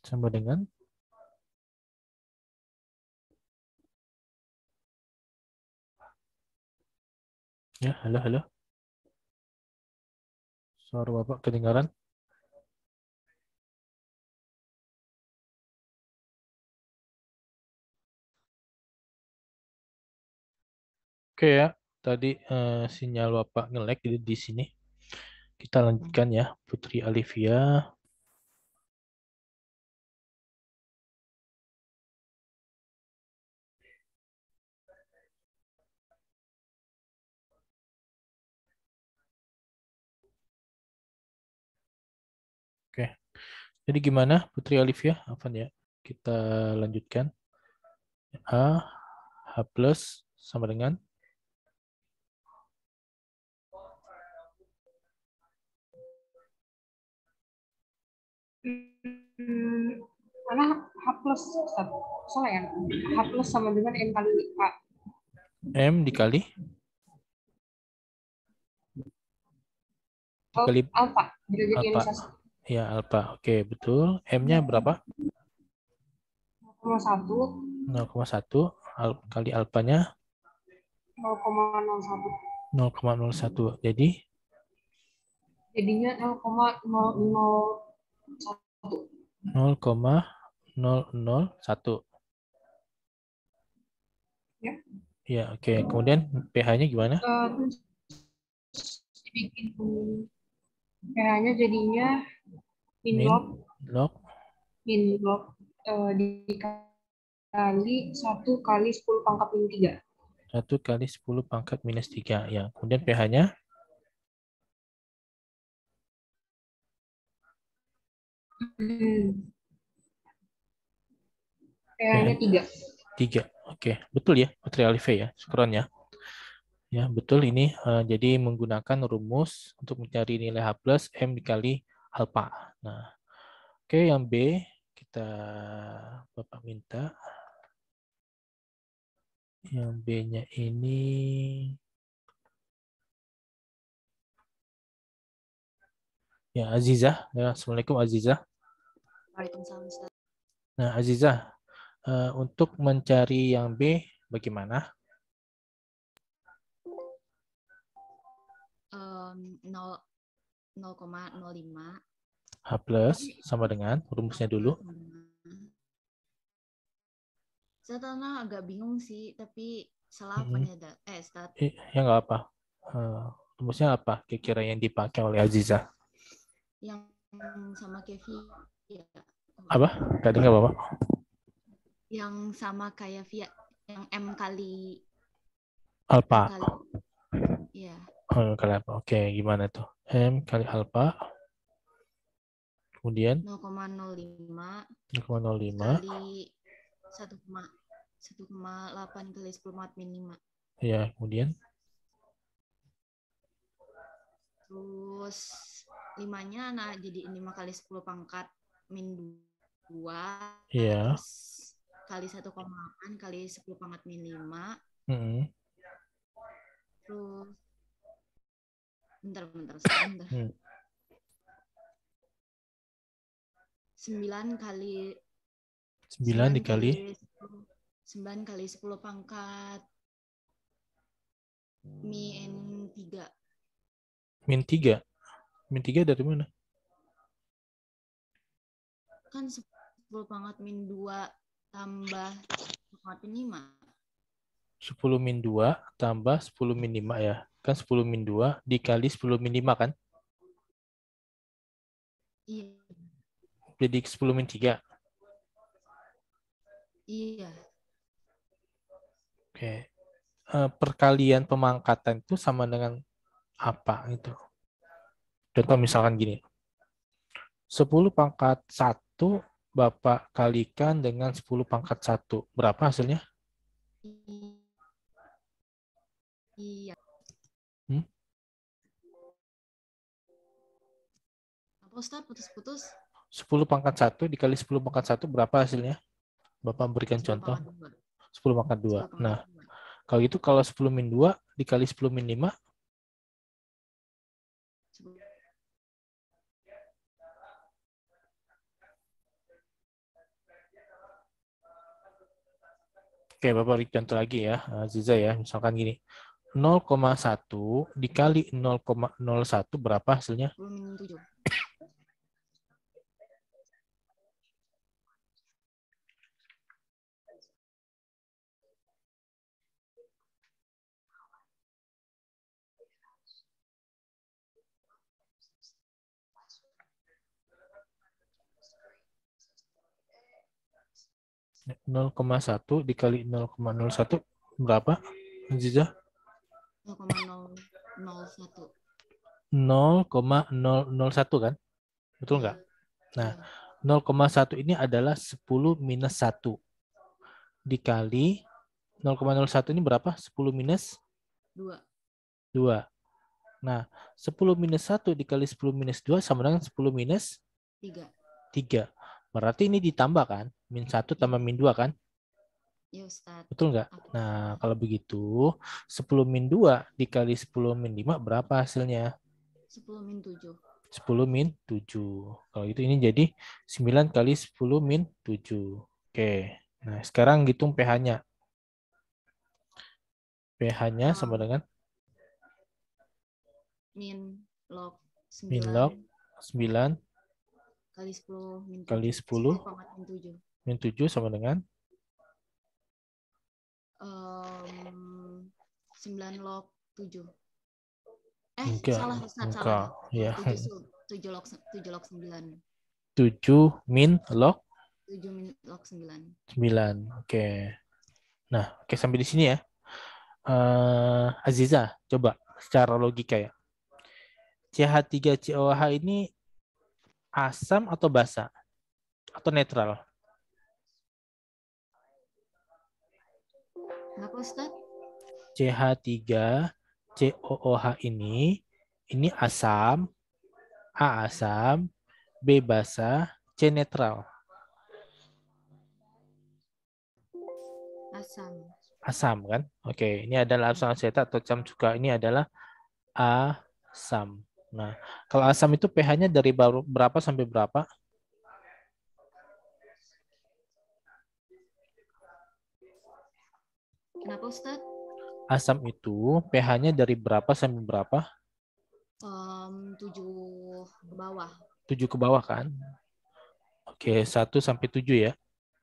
Sama dengan? Ya, halo, halo. Suara Bapak kedengaran? Oke ya, tadi sinyal Bapak nge-lag jadi di sini. Kita lanjutkan ya, Putri Alifia. Oke, jadi gimana Putri Alifia? Apa ya? Kita lanjutkan. A, H plus sama dengan? Karena H plus, salah ya? H plus sama dengan N kali A. M dikali? Dikali Alfa, derajat alfa. ionisasi. Ya, alfa. Oke, betul. M-nya berapa? 0,1 0,1 kali alfanya 0,01. 0,01. Jadi Jadinya 0,001. 0,001. Ya. Ya, oke. Kemudian pH-nya gimana? Terus dibikin pH-nya jadinya min log log dikali 1 kali 10 pangkat min 3. 1 kali 10 pangkat minus 3. Ya, kemudian pH-nya pH-nya 3. 3. Oke, betul ya, Putri Alifia ya. Syukron ya. Ya, betul ini. Jadi menggunakan rumus untuk mencari nilai H plus M dikali alfa. Nah, oke, yang B kita Bapak minta. Yang B-nya ini ya Azizah. Ya, Assalamualaikum Azizah. Waalaikumsalam Ustaz. Nah, Azizah, untuk mencari yang B bagaimana? 0,05 H plus sama dengan rumusnya dulu. Saya tanah agak bingung sih, tapi salah apa nih Ustaz? Ya nggak apa. Rumusnya apa kira-kira yang dipakai oleh Azizah? Yang sama Kevi ya. Apa? Gak dengar Bapak? Yang sama kayak via yang M kali alfa. Iya. Kali apa? Oke, gimana tuh? M kali alfa. Kemudian 0,05 kali 1,8 kali 10 mat min 5. Ya, kemudian Terus 5-nya nah jadi 5 kali 10 pangkat min 2. Iya. Terus kali 1,8 kali 10 pangkat min 5. Terus bentar. 9 kali 9 dikali 9 kali 10 pangkat min 3. min 3. Min 3 dari mana? Kan 10 pangkat min 2 tambah 10 pangkat min 5. 10 min 2 tambah 10 min 5 ya. Kan 10 min 2 dikali 10 min 5 kan? Iya. Jadi 10 min 3. Iya. Oke. Perkalian pemangkatan itu sama dengan apa itu? Contoh misalkan gini. 10 pangkat 1 Bapak kalikan dengan 10 pangkat 1. Berapa hasilnya? Iya. Apa Ustaz? Putus-putus? 10 pangkat 1 dikali 10 pangkat 1 berapa hasilnya? Bapak berikan 10 contoh. pangkat 2. 10 pangkat 2. 10 pangkat Nah, 2. kalau gitu kalau 10 min 2 dikali 10 min 5. Oke, Bapak beri contoh lagi ya, Ziza ya. Misalkan gini. 0,1 dikali 0,01 berapa hasilnya? 10 min 7. Ya, 0,1 dikali 0,01 berapa, Ziza? 0,001. 0,001 kan? Betul nggak? Nah, 0,1 ini adalah 10 minus 1. Dikali 0,01 ini berapa? 10 minus 2. 2. Nah, 10 minus 1 dikali 10 minus 2 sama dengan 10 minus 3. 3. Berarti ini ditambah kan? Min 1 tambah min 2 kan? Iya, Ustaz. Betul nggak? Nah, kalau begitu 10 min 2 dikali 10 min 5 berapa hasilnya? 10 min 7. 10 min 7. Kalau itu ini jadi 9 kali 10 min 7. Oke. Nah, sekarang hitung pH-nya. pH-nya sama dengan min log 9. Min log 9 kali 10 min 7. Kali 10 min 7 sama dengan 9 log 7. Enggak, salah Ustaz, enggak. salah. Ya. 7 log 9. 7 min log 7 min log 9. 9. Oke. Nah, oke sampai di sini ya. Aziza, coba secara logika ya. CH3COH ini asam atau basa? Atau netral? Kenapa Ustaz? CH3COOH ini asam, A asam, B basa, C netral. Asam. Asam kan? Oke, ini adalah asam asetat atau camcuka. Ini adalah asam. Nah, kalau asam itu pH-nya dari berapa sampai berapa? Kenapa Ustaz? Asam itu pH-nya dari berapa sampai berapa? 7 ke bawah. 7 ke bawah kan? Oke, 1 sampai 7 ya.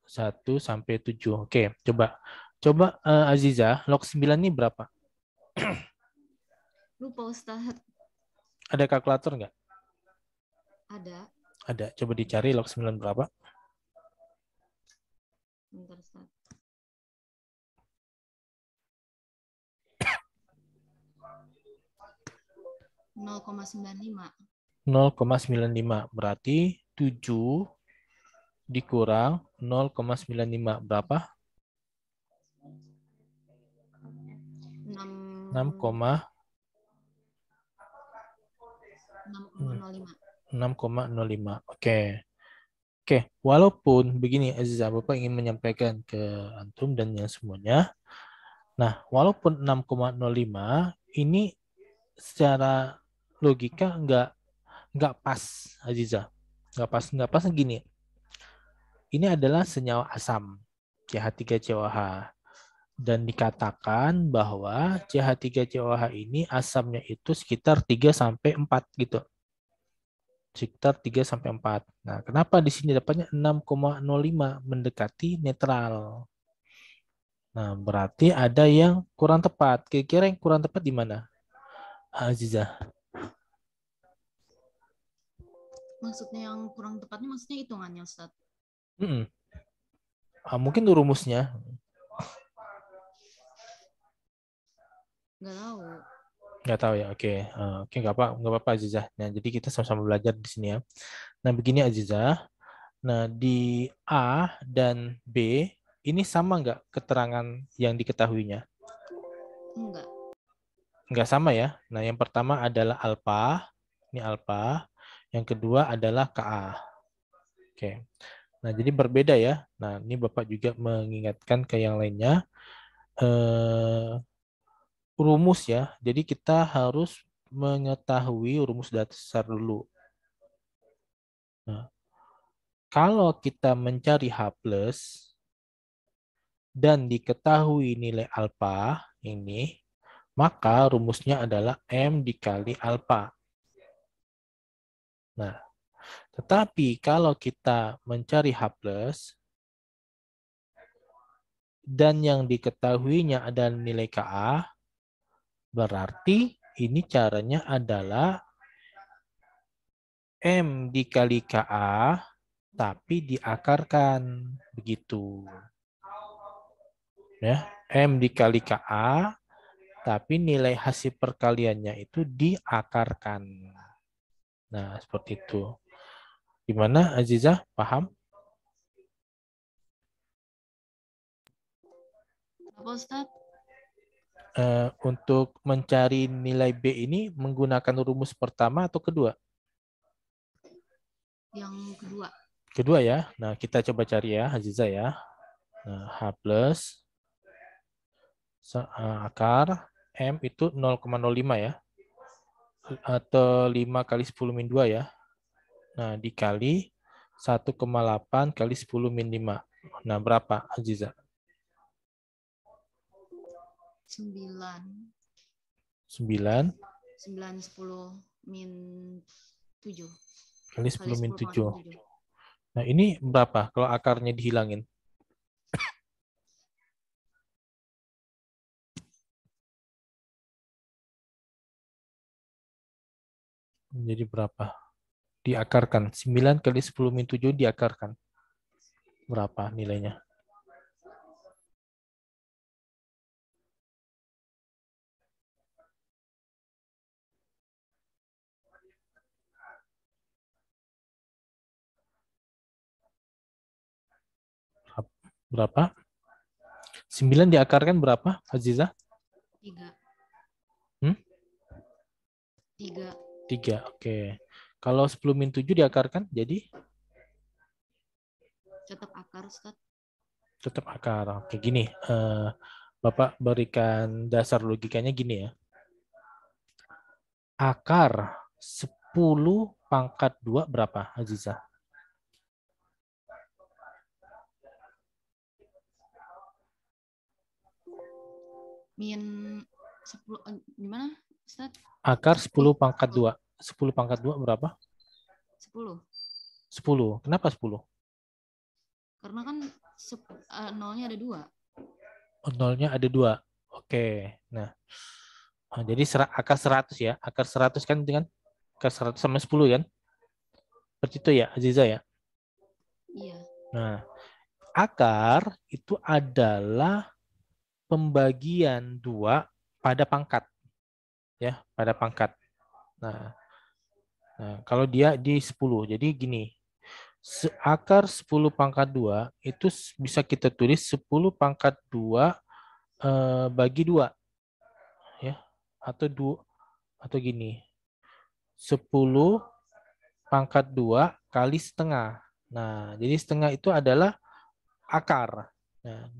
1 sampai 7. Oke, coba Aziza, log 9 ini berapa? Lupa Ustaz. Ada kalkulator nggak? Ada. Ada. Coba dicari log 9 berapa? Bentar Ustaz. (0,95). 0,95. Berarti 7 dikurang 0,95 berapa? 6,05. Oke. Walaupun begini Aziza, Bapak ingin menyampaikan ke antum dan yang semuanya. Nah, walaupun 6,05 ini secara logika nggak pas Aziza. Nggak pas gini. ini adalah senyawa asam, CH3COH. Dan dikatakan bahwa CH3COH ini asamnya itu sekitar 3-4 gitu. Sekitar 3-4. Nah, kenapa di sini dapatnya 6,05 mendekati netral? Nah, berarti ada yang kurang tepat. Kira-kira yang kurang tepat di mana, Aziza? Maksudnya yang kurang tepatnya maksudnya hitungannya, Ustaz? Mungkin rumusnya. Nggak tahu. Nggak tahu ya, oke. Oke, nggak apa-apa Aziza. Nah, jadi kita sama-sama belajar di sini ya. Nah, begini Aziza. Nah, di A dan B, ini sama nggak keterangan yang diketahuinya? Enggak. Nggak sama ya. Nah, yang pertama adalah alfa. Ini alfa. Yang kedua adalah Ka. Oke. Nah, jadi berbeda ya. Nah, ini Bapak juga mengingatkan ke yang lainnya. Rumus ya. Jadi kita harus mengetahui rumus dasar dulu. Nah, kalau kita mencari H+, dan diketahui nilai alfa ini, maka rumusnya adalah M dikali alfa. Nah, tetapi kalau kita mencari H+, dan yang diketahuinya adalah nilai Ka, berarti ini caranya adalah M dikali Ka, tapi diakarkan. Begitu. Ya, M dikali Ka, tapi nilai hasil perkaliannya itu diakarkan. Nah, seperti itu. Gimana, Aziza? Paham? Apa, Ustaz? Untuk mencari nilai B ini menggunakan rumus pertama atau kedua? Yang kedua. Kedua ya. Nah, kita coba cari ya, Aziza ya. Nah, H+, akar M itu 0,05 ya. Atau 5 kali 10 min 2 ya. Nah, dikali 1,8 kali 10 min 5. Nah, berapa, Aziza? 9. 9 10 min 7. kali 10 min 7. 7. Nah, ini berapa kalau akarnya dihilangin? Jadi berapa? Diakarkan. 9 kali 10 min 7 diakarkan. Berapa nilainya? Berapa? 9 diakarkan berapa, Aziza? 3. 3. Oke. Kalau 10 min 7 diakarkan jadi? Tetap akar, Ustaz. Tetap akar. Oke, gini. Bapak berikan dasar logikanya gini ya. Akar 10 pangkat 2 berapa, Aziza? Min 10 gimana, Ustaz? Akar 10 pangkat 2. 10 pangkat 2 berapa? 10. 10. Kenapa 10? Karena kan nolnya ada 2. Oh, nolnya ada 2. Oke. Nah, jadi akar 100 ya. Akar 100 kan dengan akar 100 sama 10 kan? Seperti itu ya, Aziza ya? Iya. Nah, akar itu adalah pembagian 2 pada pangkat. Ya, pada pangkat. Nah, kalau dia di 10. Jadi gini. Akar 10 pangkat 2 itu bisa kita tulis 10 pangkat 2 bagi 2. Ya. Atau gini. 10 pangkat 2 kali setengah. Nah, jadi setengah itu adalah akar. Nah,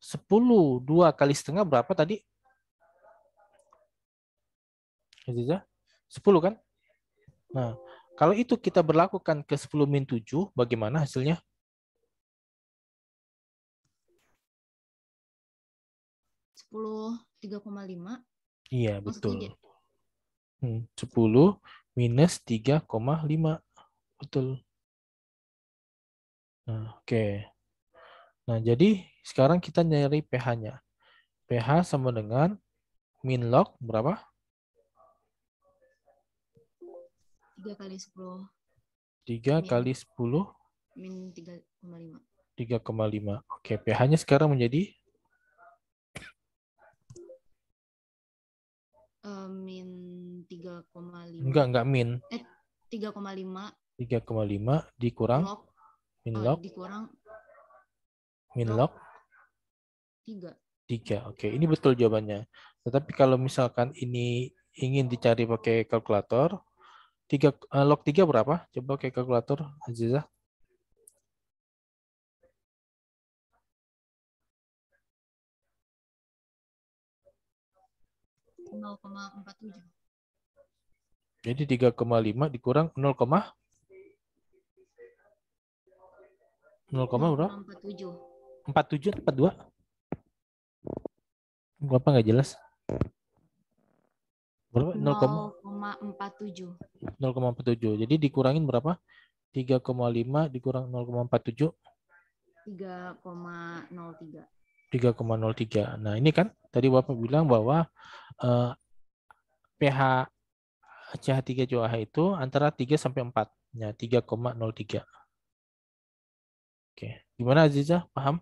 10, 2 kali setengah berapa tadi? Aziza? 10 kan? Nah, kalau itu kita berlakukan ke 10 min 7, bagaimana hasilnya? 3,5. Iya, Maksudnya betul. 10 minus 3,5. Betul. Nah, oke. Nah, jadi sekarang kita nyari pH-nya. pH sama dengan min log berapa? 3 kali 10 3 kali 10 min 3,5. 3,5. Oke, pH-nya sekarang menjadi Min 3,5. enggak min. 3,5 3,5 dikurang log min log dikurang min log log 3. 3. Oke, ini betul jawabannya. Tetapi kalau misalkan ini ingin dicari pakai kalkulator, log 3 berapa? Coba pakai kalkulator, Aziza. 0,47. Jadi 3,5 dikurang 0, 0, berapa? 0,47. 47 42? Berapa nggak jelas? Berapa? 0,47. 0,47. Jadi dikurangin berapa? 3,5 dikurang 0,47? 3,03. 3,03. Nah, ini kan tadi Bapak bilang bahwa pH CH3COH itu antara 3 sampai 4. Ya, 3,03. Oke. Gimana Aziza? Paham?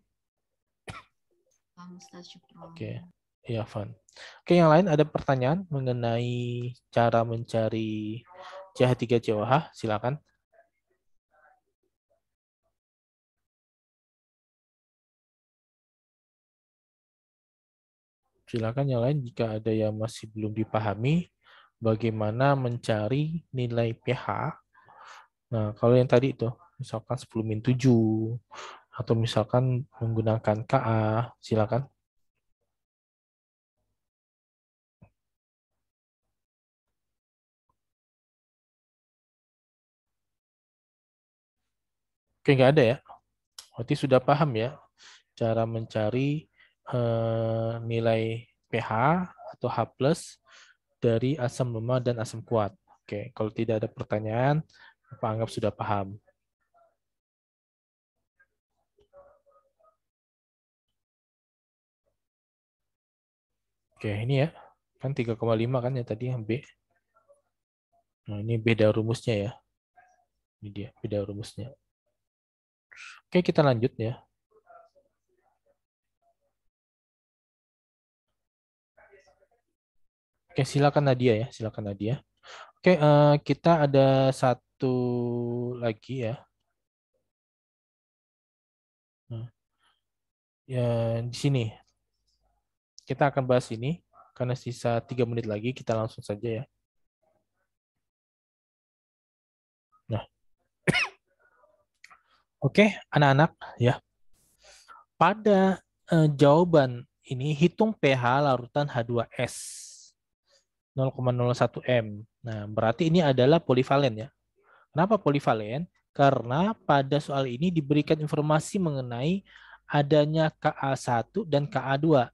Paham, Ustaz, syukron. Oke. Ya, Van. Oke, yang lain ada pertanyaan mengenai cara mencari CH3COH? Silakan. Silakan yang lain jika ada yang masih belum dipahami bagaimana mencari nilai pH. Nah, kalau yang tadi itu misalkan 10-7 atau misalkan menggunakan Ka, silakan. Oke, nggak ada ya. Berarti sudah paham ya cara mencari nilai pH atau H+ dari asam lemah dan asam kuat. Oke, kalau tidak ada pertanyaan, Bapak anggap sudah paham. Oke, ini ya. Kan 3,5 kan ya tadi yang B. Nah, ini beda rumusnya ya. Ini dia, beda rumusnya. Oke, kita lanjut ya. Oke, silakan Nadia ya, silakan Nadia. Oke, kita ada satu lagi ya. Nah, ya di sini kita akan bahas ini karena sisa 3 menit lagi, kita langsung saja ya. Nah, oke, anak-anak ya. Pada jawaban ini hitung pH larutan H2S 0,01 M. Nah, berarti ini adalah polivalen ya. Kenapa polivalen? Karena pada soal ini diberikan informasi mengenai adanya Ka1 dan Ka2.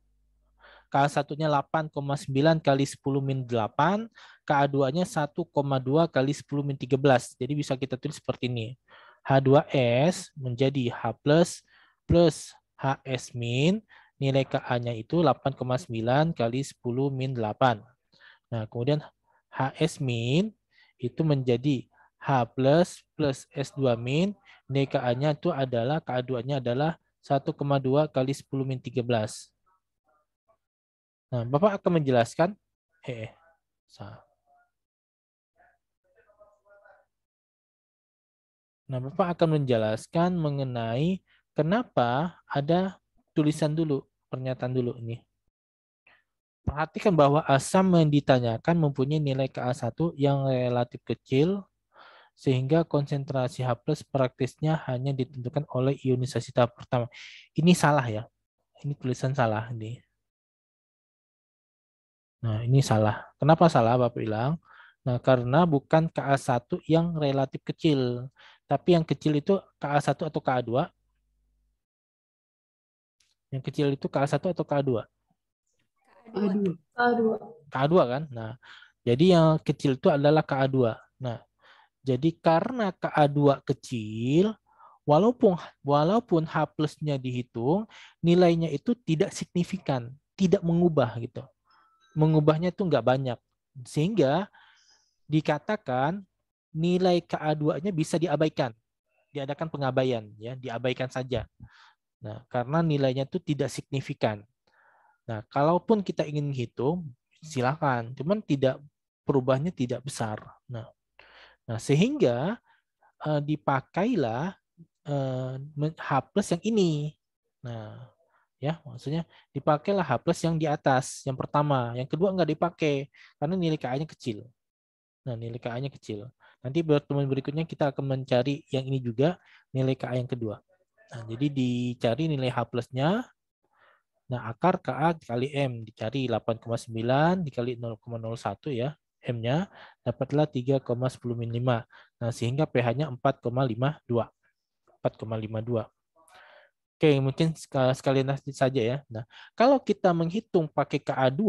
Ka1-nya 8,9 kali 10 min 8, Ka2-nya 1,2 kali 10 min 13. Jadi bisa kita tulis seperti ini. H2S menjadi H+ plus HS min, nilai Ka-nya itu 8,9 kali 10 min 8. Nah, kemudian HS min itu menjadi H+ plus S2 min, nilai Ka-nya itu adalah, Ka2-nya adalah 1,2 kali 10 min 13. Nah, Bapak akan menjelaskan Nah, Bapak akan menjelaskan mengenai kenapa ada tulisan dulu, pernyataan dulu ini. Perhatikan bahwa asam yang ditanyakan mempunyai nilai Ka1 yang relatif kecil, sehingga konsentrasi H+ praktisnya hanya ditentukan oleh ionisasi tahap pertama. Ini salah ya. Ini tulisan salah ini. Nah, ini salah. Kenapa salah, Bapak bilang? Nah, karena bukan Ka1 yang relatif kecil. Tapi yang kecil itu Ka1 atau Ka2? Yang kecil itu Ka1 atau Ka2? KA2 kan. Nah, jadi yang kecil itu adalah KA2. Nah, jadi karena KA2 kecil, walaupun H plusnya dihitung, nilainya itu tidak signifikan, tidak mengubah gitu. Mengubahnya itu nggak banyak. Sehingga dikatakan nilai KA2-nya bisa diabaikan. Diadakan pengabaian, ya, diabaikan saja. Nah, karena nilainya itu tidak signifikan. Nah, kalaupun kita ingin hitung, silakan. Cuman perubahannya tidak besar. Nah, sehingga dipakailah H plus yang ini. Nah, ya, maksudnya dipakailah H plus yang di atas, yang pertama. Yang kedua nggak dipakai karena nilai KA-nya kecil. Nah, nilai KA-nya kecil. Nanti pertemuan berikutnya kita akan mencari yang ini juga, nilai KA yang kedua. Nah, jadi dicari nilai H plus-nya. Nah, akar KA dikali M, dicari 8,9 dikali 0,01 ya. M-nya dapatlah 3,10 Nah, sehingga pH-nya 4,52. 4,52. Oke, mungkin sekalian saja ya. Nah, kalau kita menghitung pakai KA2,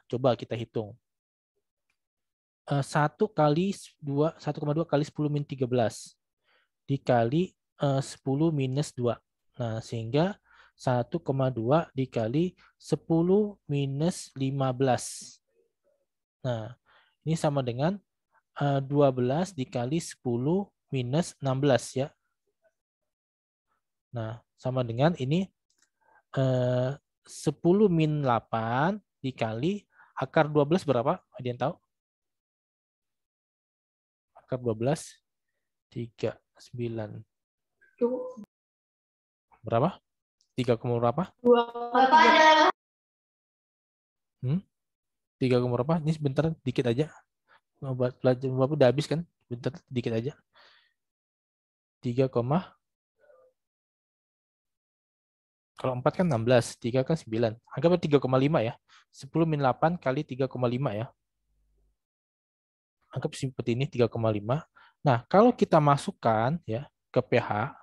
coba kita hitung. 1,2 kali 10 min 13 dikali 10 minus 2. Nah, sehingga 1,2 dikali 10 minus 15. Nah, ini sama dengan 12 dikali 10 minus 16 ya. Nah, sama dengan ini 10 min 8 dikali akar 12 berapa? Ada yang tahu? Akar 12 39. Berapa? 3, berapa? 3, berapa? Ini sebentar dikit aja. Belajar Bapak udah habis kan? Bentar dikit aja. 3, kalau 4 kan 16, 3 kan 9. Anggapnya 3,5 ya. 10 min 8 kali 3,5 ya. Anggap seperti ini 3,5. Nah, kalau kita masukkan ya ke pH.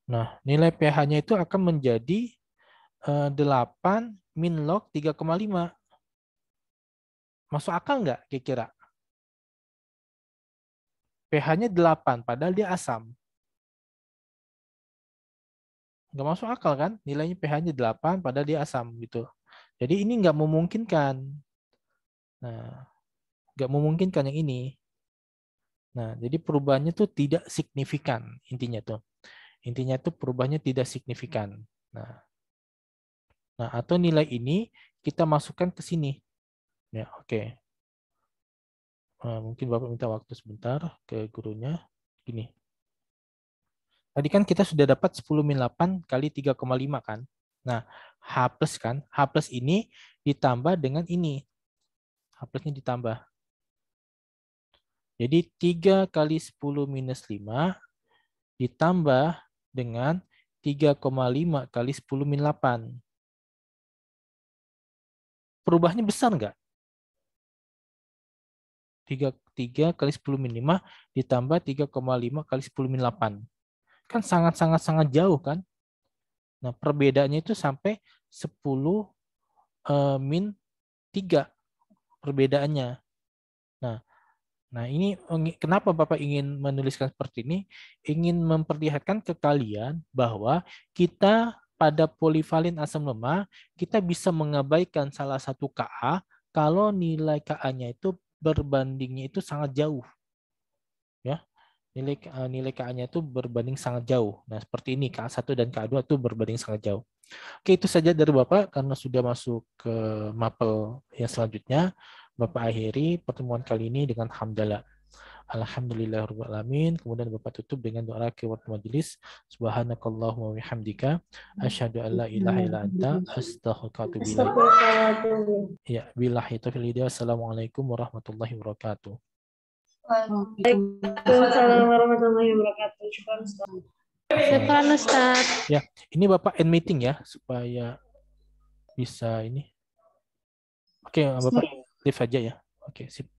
Nah, nilai pH-nya itu akan menjadi 8 min log 3,5. Masuk akal nggak kira-kira? pH-nya 8, padahal dia asam. Nggak masuk akal kan? Nilainya pH-nya 8, padahal dia asam gitu. Jadi ini nggak memungkinkan. Nah, nggak memungkinkan yang ini. Nah, jadi perubahannya tuh tidak signifikan intinya tuh. Intinya tuh perubahannya tidak signifikan. Nah, atau nilai ini kita masukkan ke sini. Ya, oke. Mungkin Bapak minta waktu sebentar ke gurunya. Gini. Tadi kan kita sudah dapat 10 min 8 kali 3,5 kan. Nah, H plus kan. H plus ini ditambah dengan ini. H plusnya ditambah. Jadi 3 kali 10 minus 5 ditambah dengan 3,5 kali 10 min 8. Perubahannya besar nggak? 3 kali 10 min 5 ditambah 3,5 kali 10 min 8. Kan sangat jauh kan? Nah, perbedaannya itu sampai 10 min 3 perbedaannya. Nah, ini kenapa Bapak ingin menuliskan seperti ini? Ingin memperlihatkan ke kalian bahwa kita pada polivalent asam lemah, kita bisa mengabaikan salah satu Ka kalau nilai Ka-nya itu berbandingnya itu sangat jauh. Ya. Nilai Ka-nya itu berbanding sangat jauh. Nah, seperti ini Ka1 dan Ka2 itu berbanding sangat jauh. Oke, itu saja dari Bapak karena sudah masuk ke mapel yang selanjutnya. Bapak akhiri pertemuan kali ini dengan hamdalah. Alhamdulillahirabbil alamin. Kemudian Bapak tutup dengan doa akhir majelis. Subhanakallahumma wa bihamdika asyhadu an la ilaha illa anta astaghfiruka wa atubu ilaik. Ya, billahi taufiq. Assalamualaikum warahmatullahi wabarakatuh. Waalaikumsalam warahmatullahi wabarakatuh. Syukran Ustaz. Ya, ini Bapak end meeting ya supaya bisa ini. Oke, Bapak live aja ya. Oke, sip.